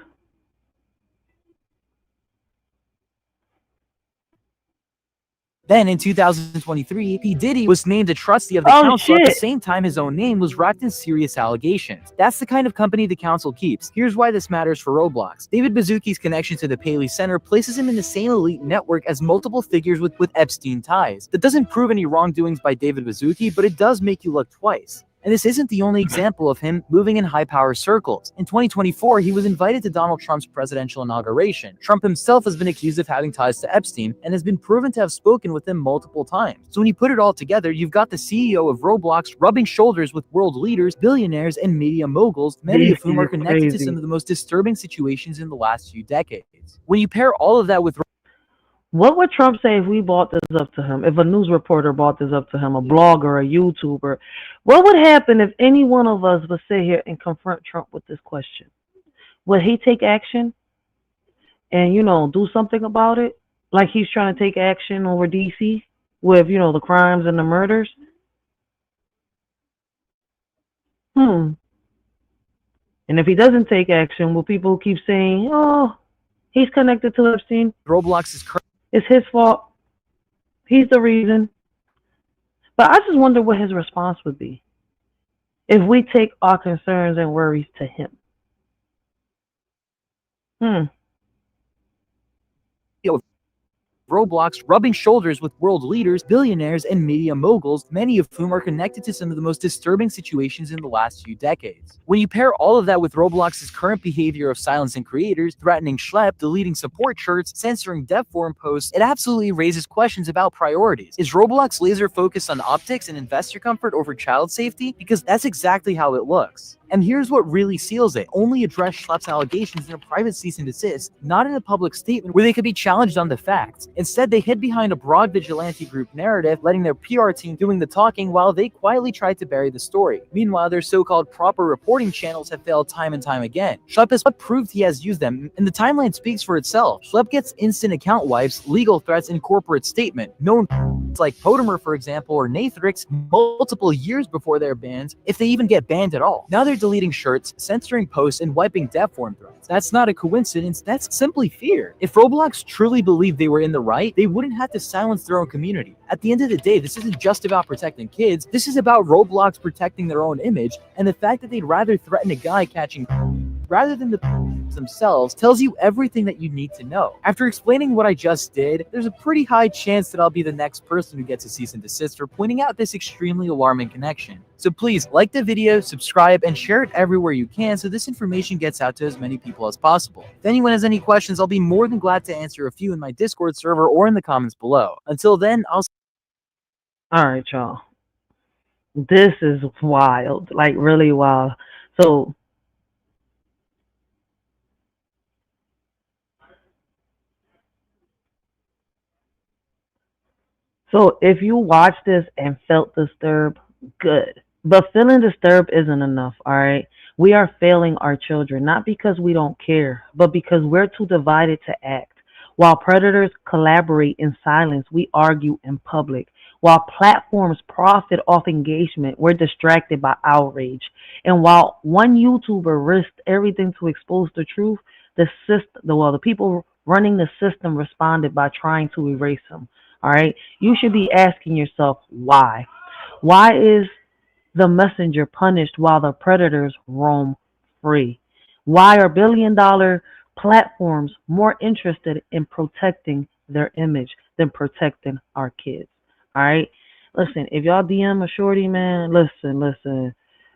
Speaker 5: Then in 2023, P. Diddy was named a trustee of the council at the same time his own name was wrapped in serious allegations. That's the kind of company the council keeps. Here's why this matters for Roblox. David Baszucki's connection to the Paley Center places him in the same elite network as multiple figures with Epstein ties. That doesn't prove any wrongdoings by David Baszucki, but it does make you look twice. And this isn't the only example of him moving in high-power circles. In 2024, he was invited to Donald Trump's presidential inauguration. Trump himself has been accused of having ties to Epstein and has been proven to have spoken with him multiple times. So when you put it all together, you've got the CEO of Roblox rubbing shoulders with world leaders, billionaires, and media moguls, many of whom are connected to some of the most disturbing situations in the last few decades. When you pair all of that with
Speaker 1: what would Trump say if we brought this up to him? If a news reporter brought this up to him, a blogger, a YouTuber, what would happen if any one of us would sit here and confront Trump with this question? Would he take action and, do something about it? Like he's trying to take action over DC with, the crimes and the murders? And if he doesn't take action, will people keep saying, oh, He's connected to Epstein.
Speaker 5: Roblox is
Speaker 1: It's his fault. He's the reason. But I just wonder what his response would be if we take our concerns and worries to him.
Speaker 5: Roblox rubbing shoulders with world leaders, billionaires, and media moguls, many of whom are connected to some of the most disturbing situations in the last few decades. When you pair all of that with Roblox's current behavior of silencing creators, threatening schlep, deleting support shirts, censoring dev forum posts, it absolutely raises questions about priorities. Is Roblox laser focused on optics and investor comfort over child safety? Because that's exactly how it looks. And here's what really seals it. Only address Schlepp's allegations in a private cease and desist, not in a public statement where they could be challenged on the facts. Instead, they hid behind a broad vigilante group narrative, letting their PR team doing the talking while they quietly tried to bury the story. Meanwhile, their so-called proper reporting channels have failed time and time again. Schlepp has proved he has used them, and the timeline speaks for itself. Schlepp gets instant account wipes, legal threats, and corporate statement. Known like Potimer, for example, or Nathrix, multiple years before they're banned, if they even get banned at all. Now they're deleting shirts, censoring posts, and wiping dev forum threads. That's not a coincidence, that's simply fear. If Roblox truly believed they were in the right, they wouldn't have to silence their own community. At the end of the day, this isn't just about protecting kids, this is about Roblox protecting their own image, and the fact that they'd rather threaten a guy catching rather than the themselves tells you everything that you need to know. After explaining what I just did, there's a pretty high chance that I'll be the next person who gets a cease and desist for pointing out this extremely alarming connection. So please like the video, subscribe, and share it everywhere you can so this information gets out to as many people as possible. If anyone has any questions, I'll be more than glad to answer a few in my Discord server or in the comments below. Until then,
Speaker 1: Alright, y'all. This is wild. Like, really wild. So if you watched this and felt disturbed, good. But feeling disturbed isn't enough, all right? We are failing our children, not because we don't care, but because we're too divided to act. While predators collaborate in silence, we argue in public. While platforms profit off engagement, we're distracted by outrage. And while one YouTuber risked everything to expose the truth, the people running the system responded by trying to erase him. All right, you should be asking yourself why. Why is the messenger punished while the predators roam free? Why are billion-dollar platforms more interested in protecting their image than protecting our kids? All right, listen, if y'all DM a shorty, man, listen.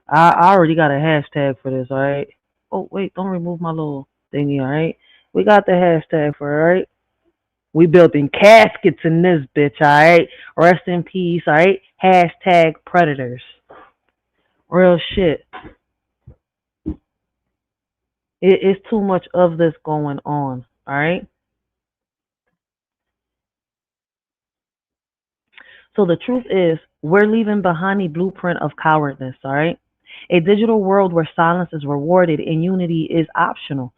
Speaker 1: I already got a hashtag for this. All right. Oh wait, don't remove my little thingy. All right, we got the hashtag for it. All right. We building caskets in this bitch, alright? Rest in peace, alright? Hashtag predators. Real shit. It is too much of this going on, alright? So the truth is, we're leaving behind a blueprint of cowardness, alright? A digital world where silence is rewarded and unity is optional.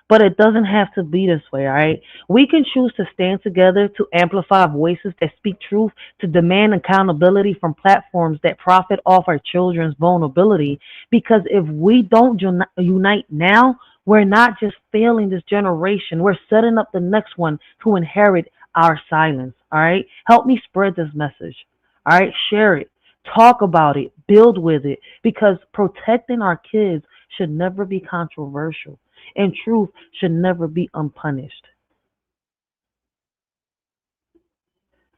Speaker 1: But it doesn't have to be this way, all right? We can choose to stand together, to amplify voices that speak truth, to demand accountability from platforms that profit off our children's vulnerability. Because if we don't unite now, we're not just failing this generation. We're setting up the next one to inherit our silence, all right? Help me spread this message, all right? Share it. Talk about it. Build with it. Because protecting our kids should never be controversial. And truth should never be unpunished.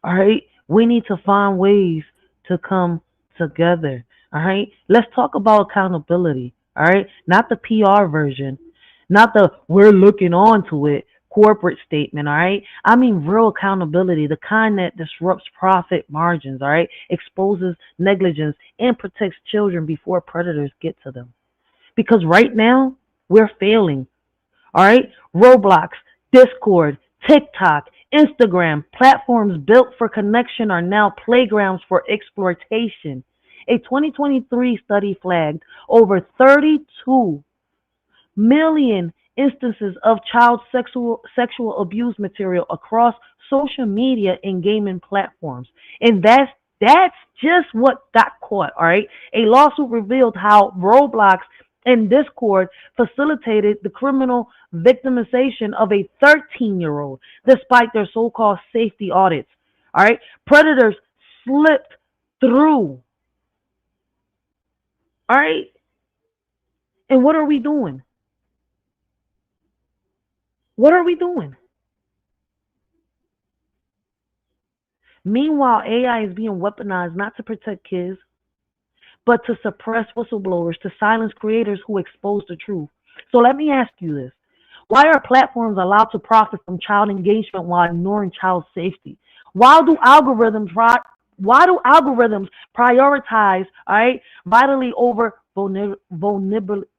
Speaker 1: All right? We need to find ways to come together. All right? Let's talk about accountability. All right? Not the PR version. Not the we're looking on to it corporate statement. All right? I mean real accountability, the kind that disrupts profit margins. All right? Exposes negligence and protects children before predators get to them. Because right now, we're failing. All right? Roblox, Discord, TikTok, Instagram, platforms built for connection are now playgrounds for exploitation. A 2023 study flagged over 32 million instances of child sexual abuse material across social media and gaming platforms. And that's just what got caught, all right? A lawsuit revealed how Roblox and Discord facilitated the criminal victimization of a 13-year-old despite their so-called safety audits. All right? Predators slipped through. All right? And what are we doing? What are we doing? Meanwhile, AI is being weaponized not to protect kids, but to suppress whistleblowers, to silence creators who expose the truth. So let me ask you this. Why are platforms allowed to profit from child engagement while ignoring child safety? Why do algorithms prioritize, all right, vitally over vulnerability?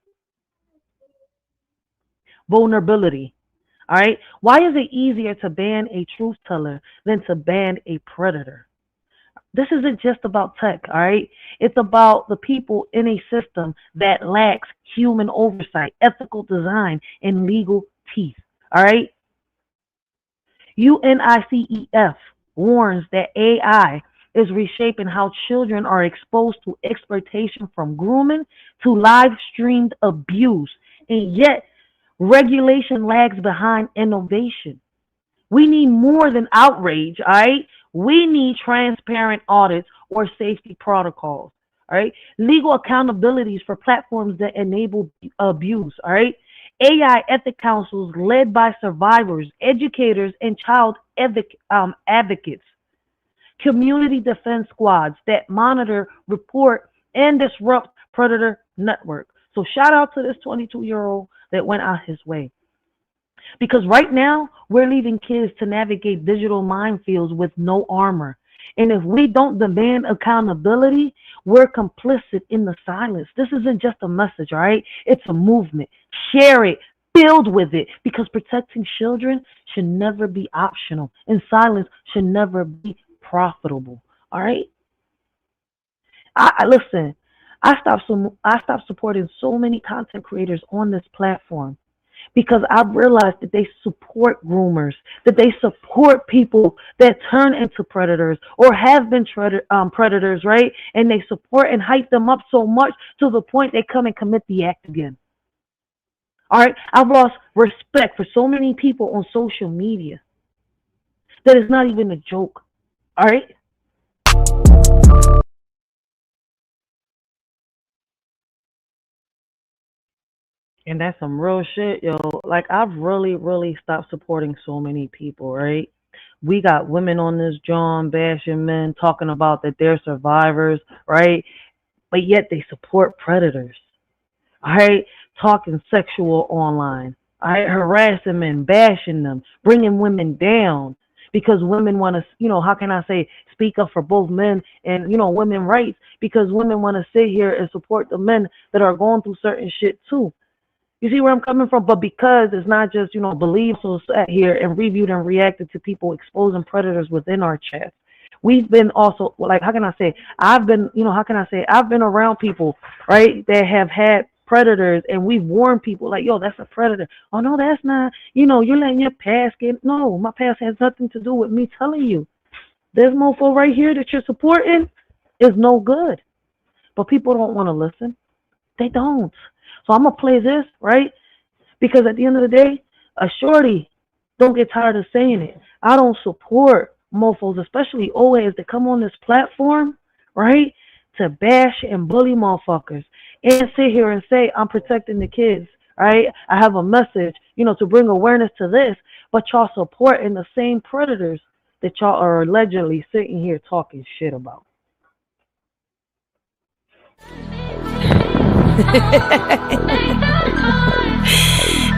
Speaker 1: All right. Why is it easier to ban a truth teller than to ban a predator? This isn't just about tech, all right? It's about the people in a system that lacks human oversight, ethical design, and legal teeth, all right? UNICEF warns that AI is reshaping how children are exposed to exploitation from grooming to live-streamed abuse, and yet regulation lags behind innovation. We need more than outrage, all right? We need transparent audits or safety protocols, all right? Legal accountabilities for platforms that enable abuse, all right? AI ethic councils led by survivors, educators, and child advocates. Community defense squads that monitor, report, and disrupt predator network. So shout out to this 22-year-old that went out his way. Because right now, we're leaving kids to navigate digital minefields with no armor. And if we don't demand accountability, we're complicit in the silence. This isn't just a message, all right? It's a movement. Share it. Build with it. Because protecting children should never be optional. And silence should never be profitable, all right? Listen, I stopped supporting so many content creators on this platform because I've realized that they support groomers, that they support people that turn into predators or have been predators, right? And they support and hype them up so much to the point they come and commit the act again. All right? I've lost respect for so many people on social media that it's not even a joke. All right? And that's some real shit, yo. Like, I've really stopped supporting so many people, right? We got women on this John bashing men talking about that they're survivors, right? But yet they support predators, all right? Talking sexual online, all right? Harassing men, bashing them, bringing women down because women want to, you know, how can I say, speak up for both men and, you know, women rights because women want to sit here and support the men that are going through certain shit too. You see where I'm coming from? But because it's not just, you know, believed, so sat here and reviewed and reacted to people exposing predators within our chat. We've been also, like, how can I say, I've been, you know, how can I say, I've been around people, right, that have had predators, and we've warned people, like, yo, that's a predator. Oh, no, that's not, you know, you're letting your past get, no, my past has nothing to do with me telling you. This mofo right here that you're supporting is no good. But people don't want to listen. They don't. So I'm going to play this, right? Because at the end of the day, a shorty, don't get tired of saying it. I don't support mofos, especially old heads that come on this platform, right, to bash and bully motherfuckers and sit here and say, I'm protecting the kids, right? I have a message, you know, to bring awareness to this, but y'all supporting the same predators that y'all are allegedly sitting here talking shit about.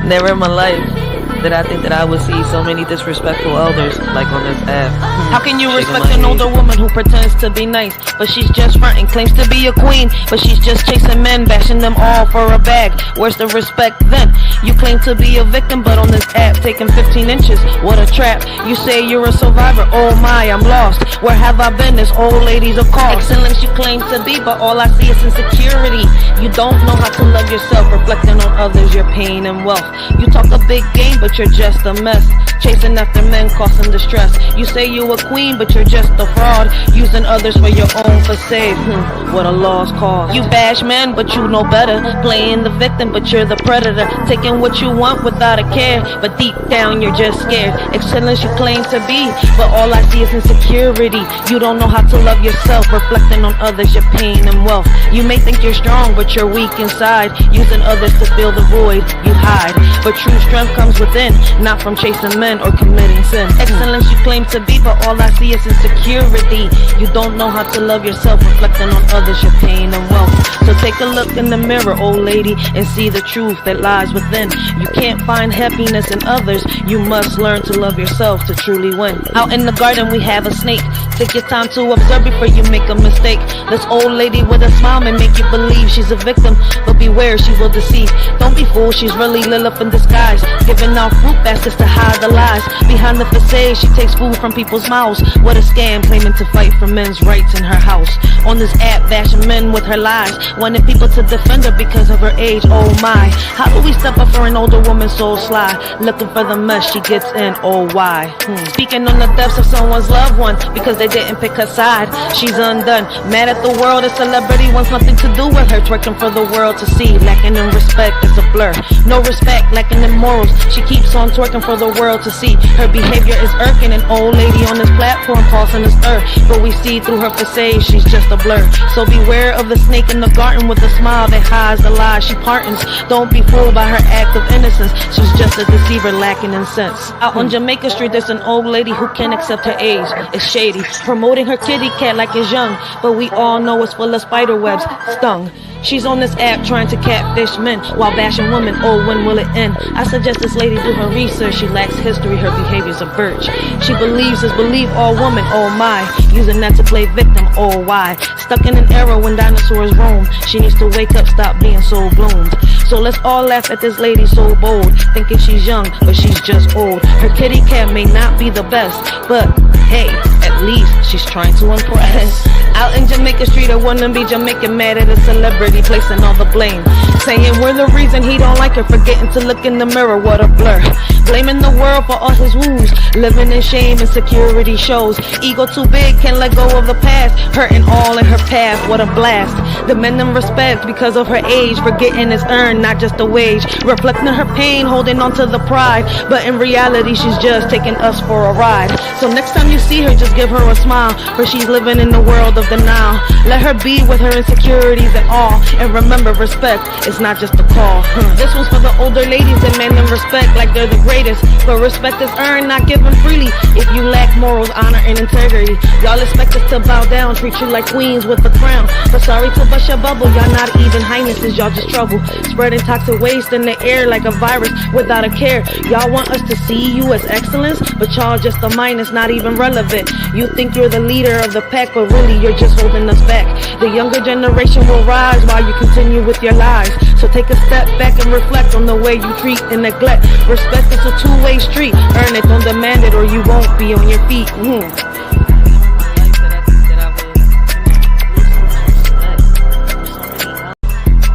Speaker 6: Never in my life did I think that I would see so many disrespectful elders like on this app. How can you respect an older woman who pretends to be nice, but she's just fronting, claims to be a queen, but she's just chasing men, bashing them all for a bag? Where's the respect then? You claim to be a victim, but on this app taking 15 inches, what a trap. You say you're a survivor, oh my, I'm lost. Where have I been? This old lady's a cost. Excellence you claim to be, but all I see is insecurity. You don't know how to love yourself, reflecting on others, your pain and wealth. You talk a big game, but but you're just a mess. Chasing after men causing distress. You say you a queen, but you're just a fraud. Using others for your own facade. What a lost cause. You bash men, but you know better. Playing the victim, but you're the predator. Taking what you want without a care, but deep down you're just scared. Excellence you claim to be, but all I see is insecurity. You don't know how to love yourself. Reflecting on others, your pain and wealth. You may think you're strong, but you're weak inside. Using others to fill the void you hide. But true strength comes within, not from chasing men or committing sin. Excellence you claim to be, but all I see is insecurity. You don't know how to love yourself. Reflecting on others, your pain and wealth. So take a look in the mirror, old lady, and see the truth that lies within. You can't find happiness in others. You must learn to love yourself to truly win. Out in the garden we have a snake. Take your time to observe before you make a mistake. This old lady with a smile may make you believe she's a victim, but beware, she will deceive. Don't be fooled, she's really Lilith in disguise, giving out fruit baskets to hide the lies. Behind the facade, she takes food from people's mouths. What a scam, claiming to fight for men's rights in her house. On this app, bashing men with her lies, wanting people to defend her because of her age. Oh my, how do we step up for an older woman so sly, looking for the mess she gets in? Oh why? Speaking on the deaths of someone's loved one because they didn't pick her side. She's undone, mad at the world. A celebrity wants nothing to do with her, twerking for the world to see. Lacking in respect, it's a blur. No respect, lacking in morals. She keeps on twerking for the world to see. Her behavior is irking. An old lady on this platform crossing this earth, but we see through her facade she's just a blur. So beware of the snake in the garden with a smile that hides the lies she partons. Don't be fooled by her act of innocence. She's just a deceiver lacking in sense. Out on Jamaica Street there's an old lady who can't accept her age. It's shady, promoting her kitty cat like it's young, but we all know it's full of spider webs. Stung. She's on this app trying to catfish men while bashing women. Oh, when will it end? I suggest this lady do her research. She lacks history, her behavior's a birch. She believes is believe all women. Oh my, using that to play victim. Oh why? Stuck in an era when dinosaurs roam. She needs to wake up, stop being so bloomed. So let's all laugh at this lady so bold, thinking she's young, but she's just old. Her kitty cat may not be the best, but hey, at least she's trying to impress. Out in Jamaica Street, a wannabe Jamaican mad at a celebrity, placing all the blame, saying we're the reason he don't like her, forgetting to look in the mirror. What a blur. Blaming the world for all his woes, living in shame, insecurity shows. Ego too big, can't let go of the past, hurting all in her path. What a blast. Demanding respect because of her age, forgetting it's earned, not just a wage. Reflecting her pain, holding on to the pride, but in reality she's just taking us for a ride. So next time you see her, just give her a smile, for she's living in the world of denial. Let her be with her insecurities and all, and remember, respect is not just a call. This one's for the older ladies demanding respect like they're the greatest, but respect is earned, not given freely. If you lack morals, honor, and integrity, y'all expect us to bow down, treat you like queens with the crown. But sorry to bust your bubble, y'all not even highnesses, y'all just trouble, spreading toxic waste in the air like a virus without a care. Y'all want us to see you as excellence, but y'all just a minus, not even relevant. You think you're the leader of the pack, but really you're just holding us back. The younger generation will rise while you continue with your lies. So take a step back and reflect on the way you treat and neglect. Respect is a two-way street. Earn it, don't demand it, or you won't be on your feet.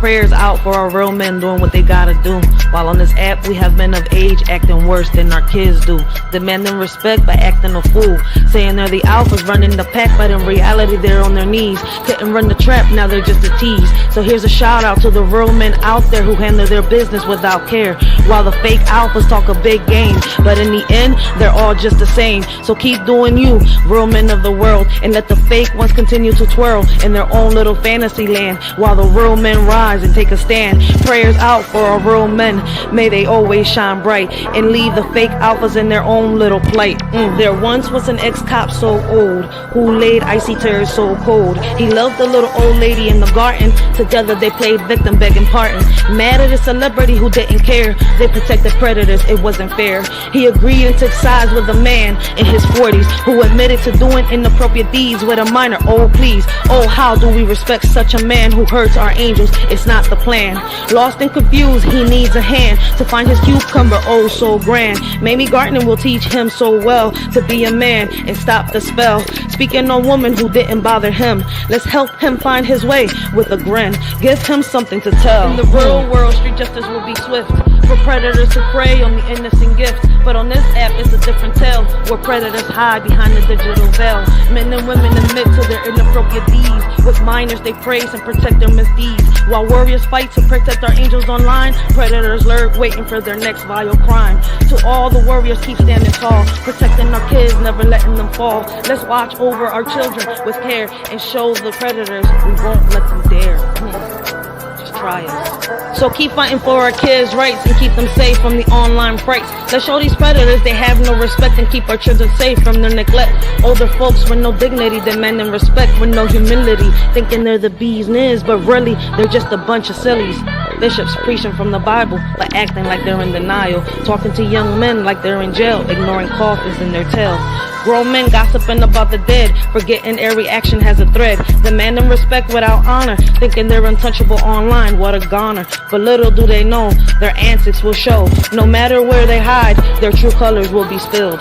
Speaker 6: Prayers out for our real men doing what they gotta do. While on this app we have men of age acting worse than our kids do, demanding respect by acting a fool, saying they're the alphas running the pack, but in reality they're on their knees. Couldn't run the trap, now they're just a tease. So here's a shout out to the real men out there who handle their business without care, while the fake alphas talk a big game, but in the end they're all just the same. So keep doing you, real men of the world, and let the fake ones continue to twirl in their own little fantasy land, while the real men rise and take a stand. Prayers out for our real men, may they always shine bright and leave the fake alphas in their own little plight. There once was an ex-cop so old who laid icy tears so cold. He loved the little old lady in the garden, together they played victim begging pardon. Mad at a celebrity who didn't care, they protected predators, it wasn't fair. He agreed and took sides with a man in his 40s who admitted to doing inappropriate deeds with a minor. Oh please, oh how do we respect such a man who hurts our angels? It's not the plan. Lost and confused, he needs a hand to find his cucumber, oh so grand. Mamie Gartner will teach him so well to be a man and stop the spell. Speaking on woman who didn't bother him, let's help him find his way with a grin. Give him something to tell. In the real world, street justice will be swift. for predators to prey on the innocent gift. But on this app, it's a different tale, where predators hide behind the digital veil. Men and women admit to their inappropriate deeds. With minors, they praise and protect their misdeeds. While warriors fight to protect our angels online, predators lurk, waiting for their next vile crime. To all the warriors, keep standing tall, protecting our kids, never letting them fall. Let's watch over our children with care and show the predators we won't let them dare. Just try us. So keep fighting for our kids' rights and keep them safe from the online frights. Let's show these predators they have no respect and keep our children safe from their neglect. Older folks with no dignity, demanding respect with no humility, thinking they're the bee's knees, but really they're just a bunch of sillies. Bishops preaching from the Bible, but acting like they're in denial. Talking to young men like they're in jail, ignoring coffins in their tail. Grown men gossiping about the dead, forgetting every action has a thread. Demanding respect without honor, thinking they're untouchable online. What a goner. But little do they know, their antics will show. No matter where they hide, their true colors will be spilled.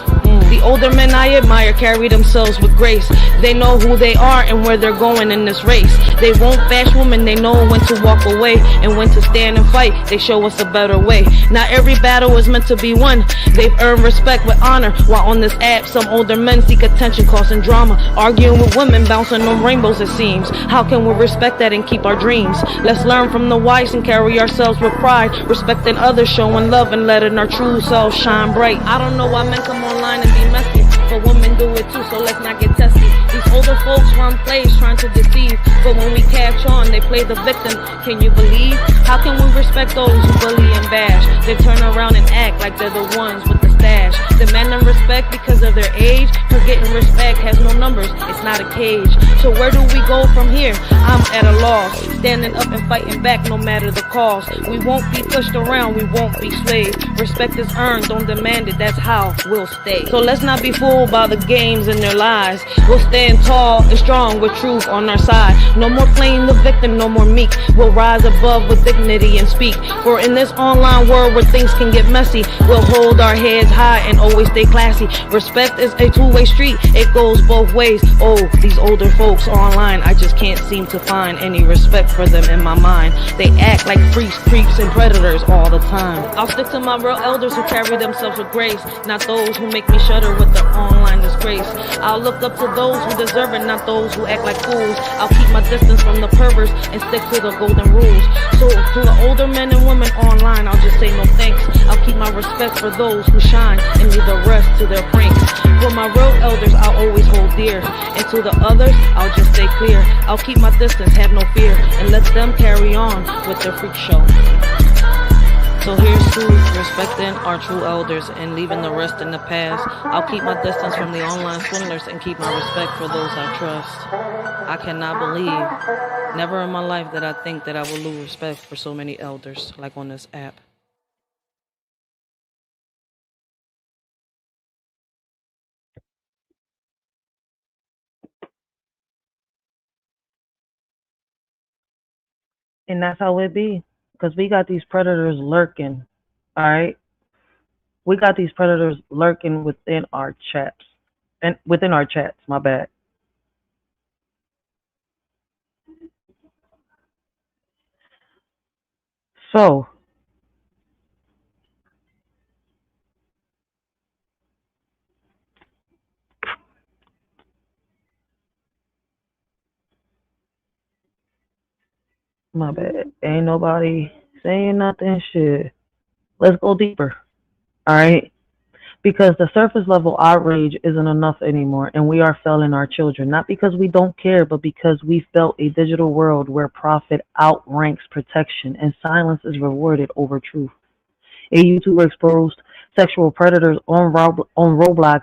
Speaker 6: The older men I admire carry themselves with grace. They know who they are and where they're going in this race. They won't bash women, they know when to walk away and when to stand and fight. They show us a better way. Not every battle is meant to be won. They've earned respect with honor, while on this app some older men seek attention, causing drama, arguing with women, bouncing on rainbows it seems. How can we respect that and keep our dreams? Let's learn from the wise and carry ourselves with pride, respecting others, showing love and letting our true selves shine bright. I don't know why men come online and be messy, but women do it too, so let's not get testy. These older folks run plays trying to deceive, but when we catch on, they play the victim. Can you believe? How can we respect those who bully and bash? They turn around and act like they're the ones with the stash. Demanding respect because of their age, forgetting respect has no numbers, it's not a cage. So where do we go from here? I'm at a loss, standing up and fighting back no matter the cost. We won't be pushed around, we won't be swayed. Respect is earned, don't demand it, that's how we'll stay. So let's not be fooled by the games and their lies. We'll stand tall and strong with truth on our side. No more playing the victim, no more meek. We'll rise above with dignity and speak. For in this online world where things can get messy, we'll hold our heads high and always stay classy. Respect is a two-way street, it goes both ways. Oh, these older folks online, I just can't seem to find any respect for them in my mind. They act like freaks, creeps, and predators all the time. I'll stick to my real elders who carry themselves with grace, not those who make me shudder with their online disgrace. I'll look up to those who deserve it, not those who act like fools. I'll keep my distance from the perverts and stick to the golden rules. So to the older men and women online, I'll just say no thanks. I'll keep my respect for those who shine and leave the rest to their pranks. For my real elders, I'll always hold dear, and to the others, I'll just stay clear. I'll keep my distance, have no fear, and let them carry on with their freak show. So here's to respecting our true elders and leaving the rest in the past. I'll keep my distance from the online swindlers and keep my respect for those I trust. I cannot believe, never in my life did I think that I would lose respect for so many elders like on this app.
Speaker 1: And that's how it be. Because we got these predators lurking. All right? We got these predators lurking within our chats. And within our chats, my bad. So, my bad. Ain't nobody saying nothing. Shit. Let's go deeper. All right? Because the surface level outrage isn't enough anymore, and we are failing our children. Not because we don't care, but because we felt a digital world where profit outranks protection and silence is rewarded over truth. A YouTuber exposed sexual predators on Roblox.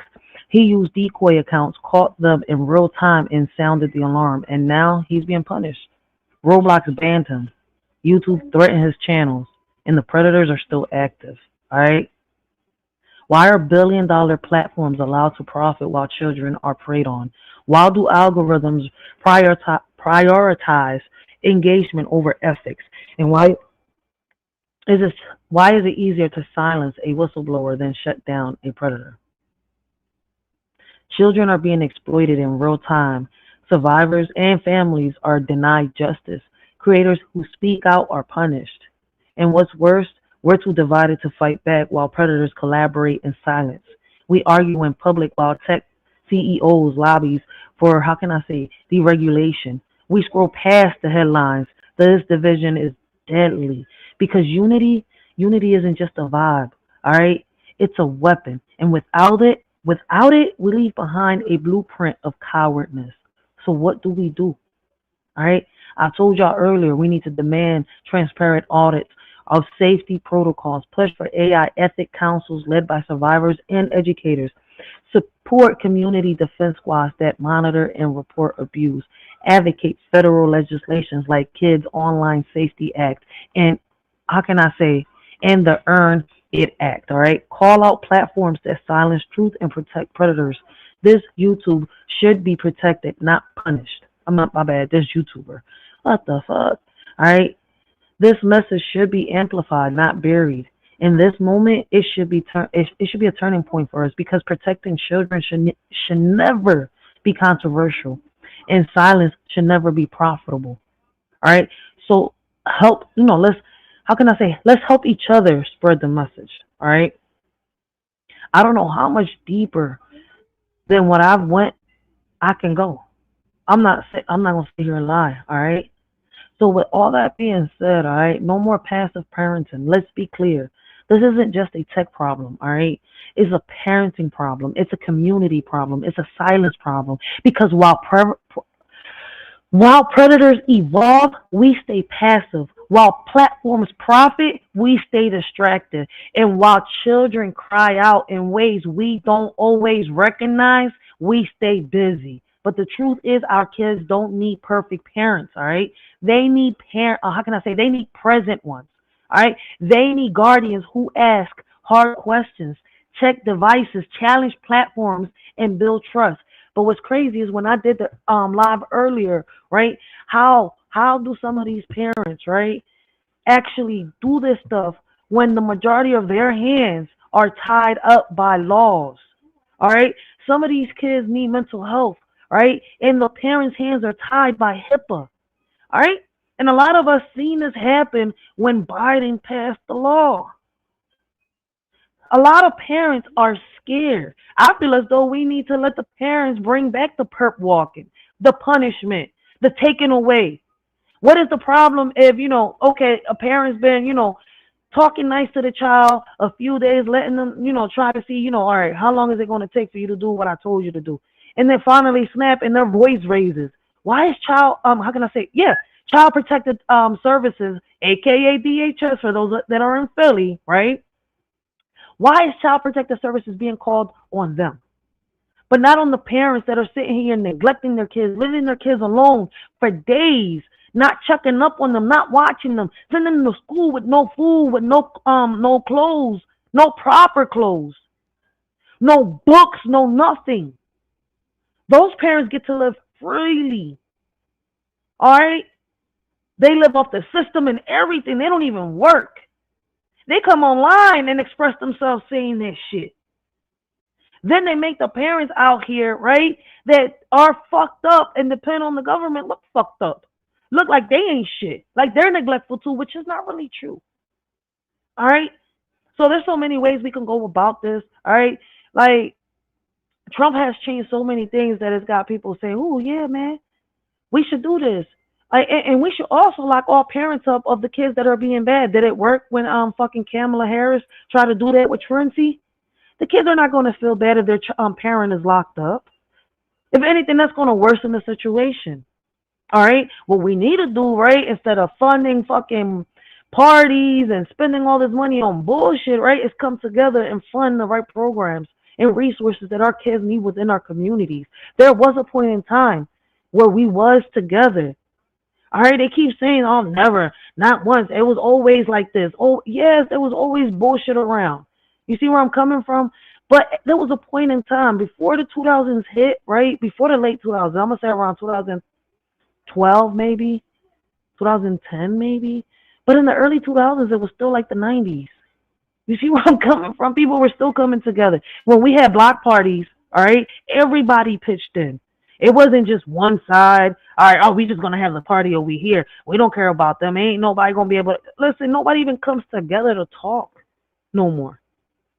Speaker 1: He used decoy accounts, caught them in real time, and sounded the alarm. And now he's being punished. Roblox banned him. YouTube threatened his channels, and the predators are still active. All right? Why are billion-dollar platforms allowed to profit while children are preyed on? Why do algorithms prioritize engagement over ethics? And why is it easier to silence a whistleblower than shut down a predator? Children are being exploited in real time. Survivors and families are denied justice. Creators who speak out are punished. And what's worse, We're too divided to fight back while predators collaborate in silence. We argue in public while tech CEOs lobbies for, how can I say, deregulation. We scroll past the headlines. This division is deadly because unity isn't just a vibe, all right? It's a weapon. And without it, we leave behind a blueprint of cowardness. So what do we do? All right? I told y'all earlier, we need to demand transparent audits of safety protocols, push for AI ethic councils led by survivors and educators, support community defense squads that monitor and report abuse, advocate federal legislations like Kids Online Safety Act, and how can I say, and the Earn It Act, all right? Call out platforms that silence truth and protect predators. This YouTube should be protected, not punished. I'm not, my bad, this YouTuber. What the fuck? All right? This message should be amplified, not buried. In this moment, it should be a turning point for us because protecting children should never be controversial, and silence should never be profitable. All right? So help, let's help each other spread the message. All right? I don't know how much deeper than what I've went I can go. I'm not gonna sit here and lie, all right? So with all that being said, all right, no more passive parenting. Let's be clear. This isn't just a tech problem, all right? It's a parenting problem. It's a community problem. It's a silence problem. Because while predators evolve, we stay passive. While platforms profit, we stay distracted. And while children cry out in ways we don't always recognize, we stay busy. But the truth is our kids don't need perfect parents, all right? They need they need present ones, all right? They need guardians who ask hard questions, check devices, challenge platforms, and build trust. But what's crazy is when I did the live earlier, right? How do some of these parents, right, actually do this stuff when the majority of their hands are tied up by laws, all right? Some of these kids need mental health, right? And the parents' hands are tied by HIPAA, all right? And a lot of us seen this happen when Biden passed the law. A lot of parents are scared. I feel as though we need to let the parents bring back the perp walking, the punishment, the taking away. What is the problem if, a parent's been, talking nice to the child a few days, letting them, try to see, all right, how long is it going to take for you to do what I told you to do? And then finally snap and their voice raises. Why is child protected services, aka DHS for those that are in Philly, right? Why is child protective services being called on them, but not on the parents that are sitting here neglecting their kids, leaving their kids alone for days, not checking up on them, not watching them, sending them to school with no food, with no clothes, no proper clothes, no books, no nothing. Those parents get to live freely, all right? They live off the system and everything. They don't even work. They come online and express themselves saying that shit. Then they make the parents out here, right, that are fucked up and depend on the government look fucked up. Look like they ain't shit. Like they're neglectful too, which is not really true. All right? So there's so many ways we can go about this, all right? Like, Trump has changed so many things that it's got people saying, oh, yeah, man, we should do this. And we should also lock all parents up of the kids that are being bad. Did it work when fucking Kamala Harris tried to do that with Trumpy? The kids are not going to feel bad if their parent is locked up. If anything, that's going to worsen the situation. All right? What we need to do, right, instead of funding fucking parties and spending all this money on bullshit, right, is come together and fund the right programs and resources that our kids need within our communities. There was a point in time where we was together. All right, they keep saying, oh, never, not once. It was always like this. Oh, yes, there was always bullshit around. You see where I'm coming from? But there was a point in time before the 2000s hit, right? Before the late 2000s, I'm going to say around 2012 maybe, 2010 maybe. But in the early 2000s, it was still like the 90s. You see where I'm coming from? People were still coming together. When we had block parties, all right, everybody pitched in. It wasn't just one side. All right, oh, we just gonna have the party over here. We don't care about them. Ain't nobody gonna be able to listen. Nobody even comes together to talk no more.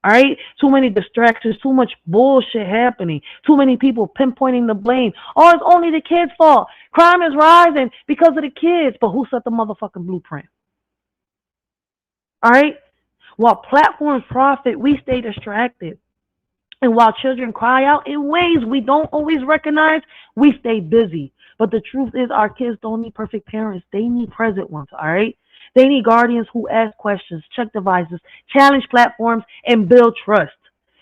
Speaker 1: All right, too many distractions, too much bullshit happening, too many people pinpointing the blame. Oh, it's only the kids' fault. Crime is rising because of the kids. But who set the motherfucking blueprint? All right, while platforms profit, we stay distracted. And while children cry out in ways we don't always recognize, we stay busy. But the truth is, our kids don't need perfect parents. They need present ones, all right? They need guardians who ask questions, check devices, challenge platforms, and build trust.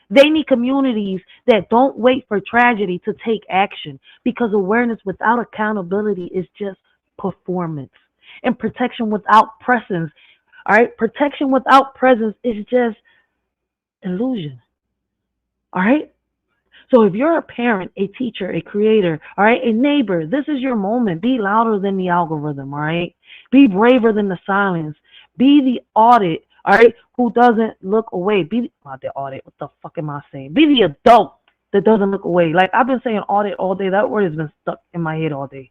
Speaker 1: They need communities that don't wait for tragedy to take action, because awareness without accountability is just performance. And protection without presence, all right? Protection without presence is just illusion. All right? So if you're a parent, a teacher, a creator, all right, a neighbor, this is your moment. Be louder than the algorithm, all right? Be braver than the silence. Be the audit, all right, who doesn't look away. Be not the audit. What the fuck am I saying? Be the adult that doesn't look away. Like, I've been saying audit all day. That word has been stuck in my head all day.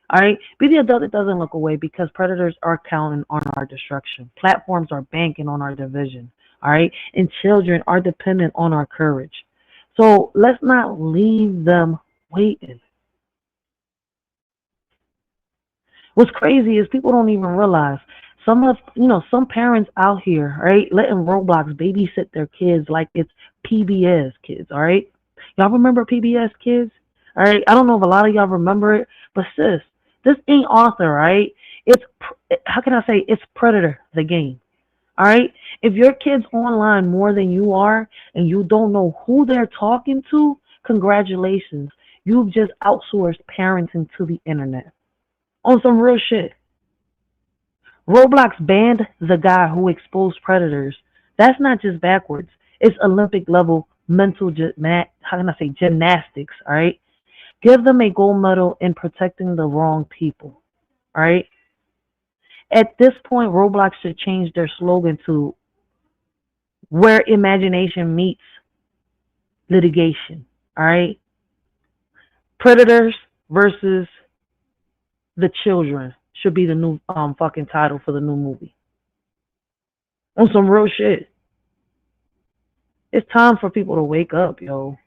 Speaker 1: All right? Be the adult that doesn't look away, because predators are counting on our destruction. Platforms are banking on our division. All right? And children are dependent on our courage. So let's not leave them waiting. What's crazy is people don't even realize some parents out here, right, letting Roblox babysit their kids like it's PBS kids, all right? Y'all remember PBS kids? All right? I don't know if a lot of y'all remember it, but sis, this ain't Arthur, right? It's, how can I say, it's Predator, the game. All right? If your kid's online more than you are and you don't know who they're talking to, congratulations. You've just outsourced parenting to the internet. On some real shit. Roblox banned the guy who exposed predators. That's not just backwards. It's Olympic level mental, gymnastics, all right? Give them a gold medal in protecting the wrong people, all right? At this point, Roblox should change their slogan to where imagination meets litigation, all right? Predators versus the children should be the new fucking title for the new movie. On some real shit. It's time for people to wake up, yo.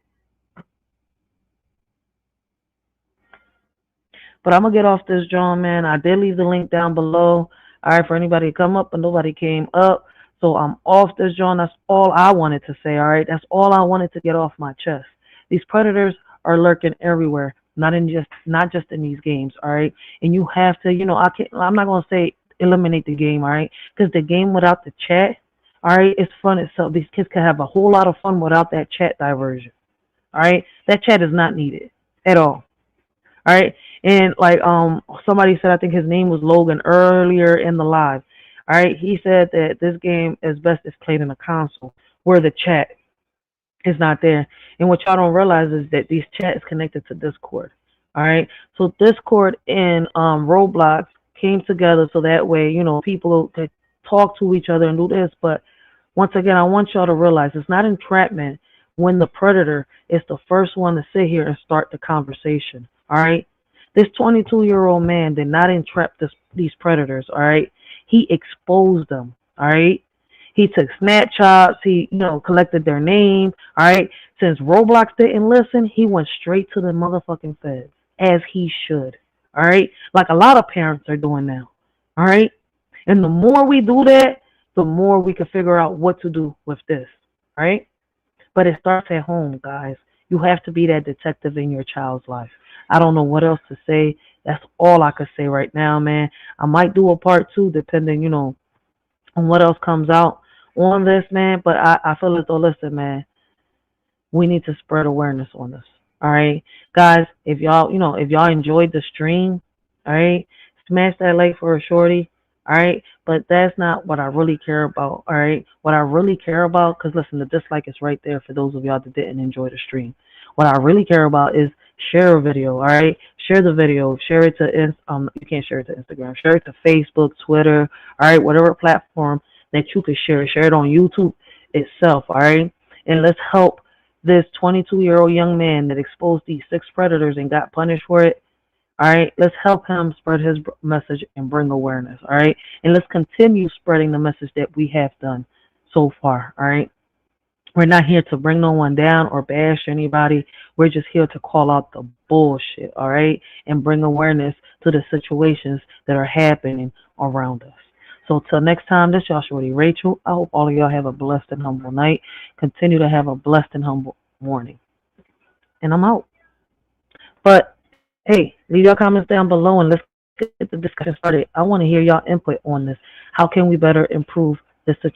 Speaker 1: But I'm going to get off this, John, man. I did leave the link down below. All right, for anybody to come up, but nobody came up. So I'm off this, John. That's all I wanted to say, all right? That's all I wanted to get off my chest. These predators are lurking everywhere, not just in these games, all right? And you have to, I'm not going to say eliminate the game, all right? Because the game without the chat, all right, it's fun itself. These kids can have a whole lot of fun without that chat diversion, all right? That chat is not needed at all, all right? And like somebody said, I think his name was Logan earlier in the live. All right, he said that this game is best is played in a console where the chat is not there. And what y'all don't realize is that these chat is connected to Discord. All right, so Discord and Roblox came together so that way people could talk to each other and do this. But once again, I want y'all to realize it's not entrapment when the predator is the first one to sit here and start the conversation. All right. This 22-year-old man did not entrap these predators, all right? He exposed them, all right? He took snapshots. He, collected their name, all right? Since Roblox didn't listen, he went straight to the motherfucking feds, as he should, all right? Like a lot of parents are doing now, all right? And the more we do that, the more we can figure out what to do with this, all right? But it starts at home, guys. You have to be that detective in your child's life. I don't know what else to say. That's all I could say right now, man. I might do a part 2 depending, on what else comes out on this, man. But I feel as though, listen, man, we need to spread awareness on this. All right, guys, if y'all enjoyed the stream, all right, smash that like for a shorty. All right, but that's not what I really care about. All right, what I really care about, because listen, the dislike is right there for those of y'all that didn't enjoy the stream. What I really care about is share a video, all right? Share the video. Share it to you can't share it to Instagram. Share it to Facebook, Twitter, all right? Whatever platform that you can share it. Share it on YouTube itself, all right? And let's help this 22-year-old young man that exposed these 6 predators and got punished for it. All right, let's help him spread his message and bring awareness. All right, and let's continue spreading the message that we have done so far. All right, we're not here to bring no one down or bash anybody. We're just here to call out the bullshit. All right, and bring awareness to the situations that are happening around us. So till next time, this y'all shorty Rachel. I hope all of y'all have a blessed and humble night. Continue to have a blessed and humble morning. And I'm out. But hey, leave your comments down below and let's get the discussion started. I want to hear y'all input on this. How can we better improve this situation?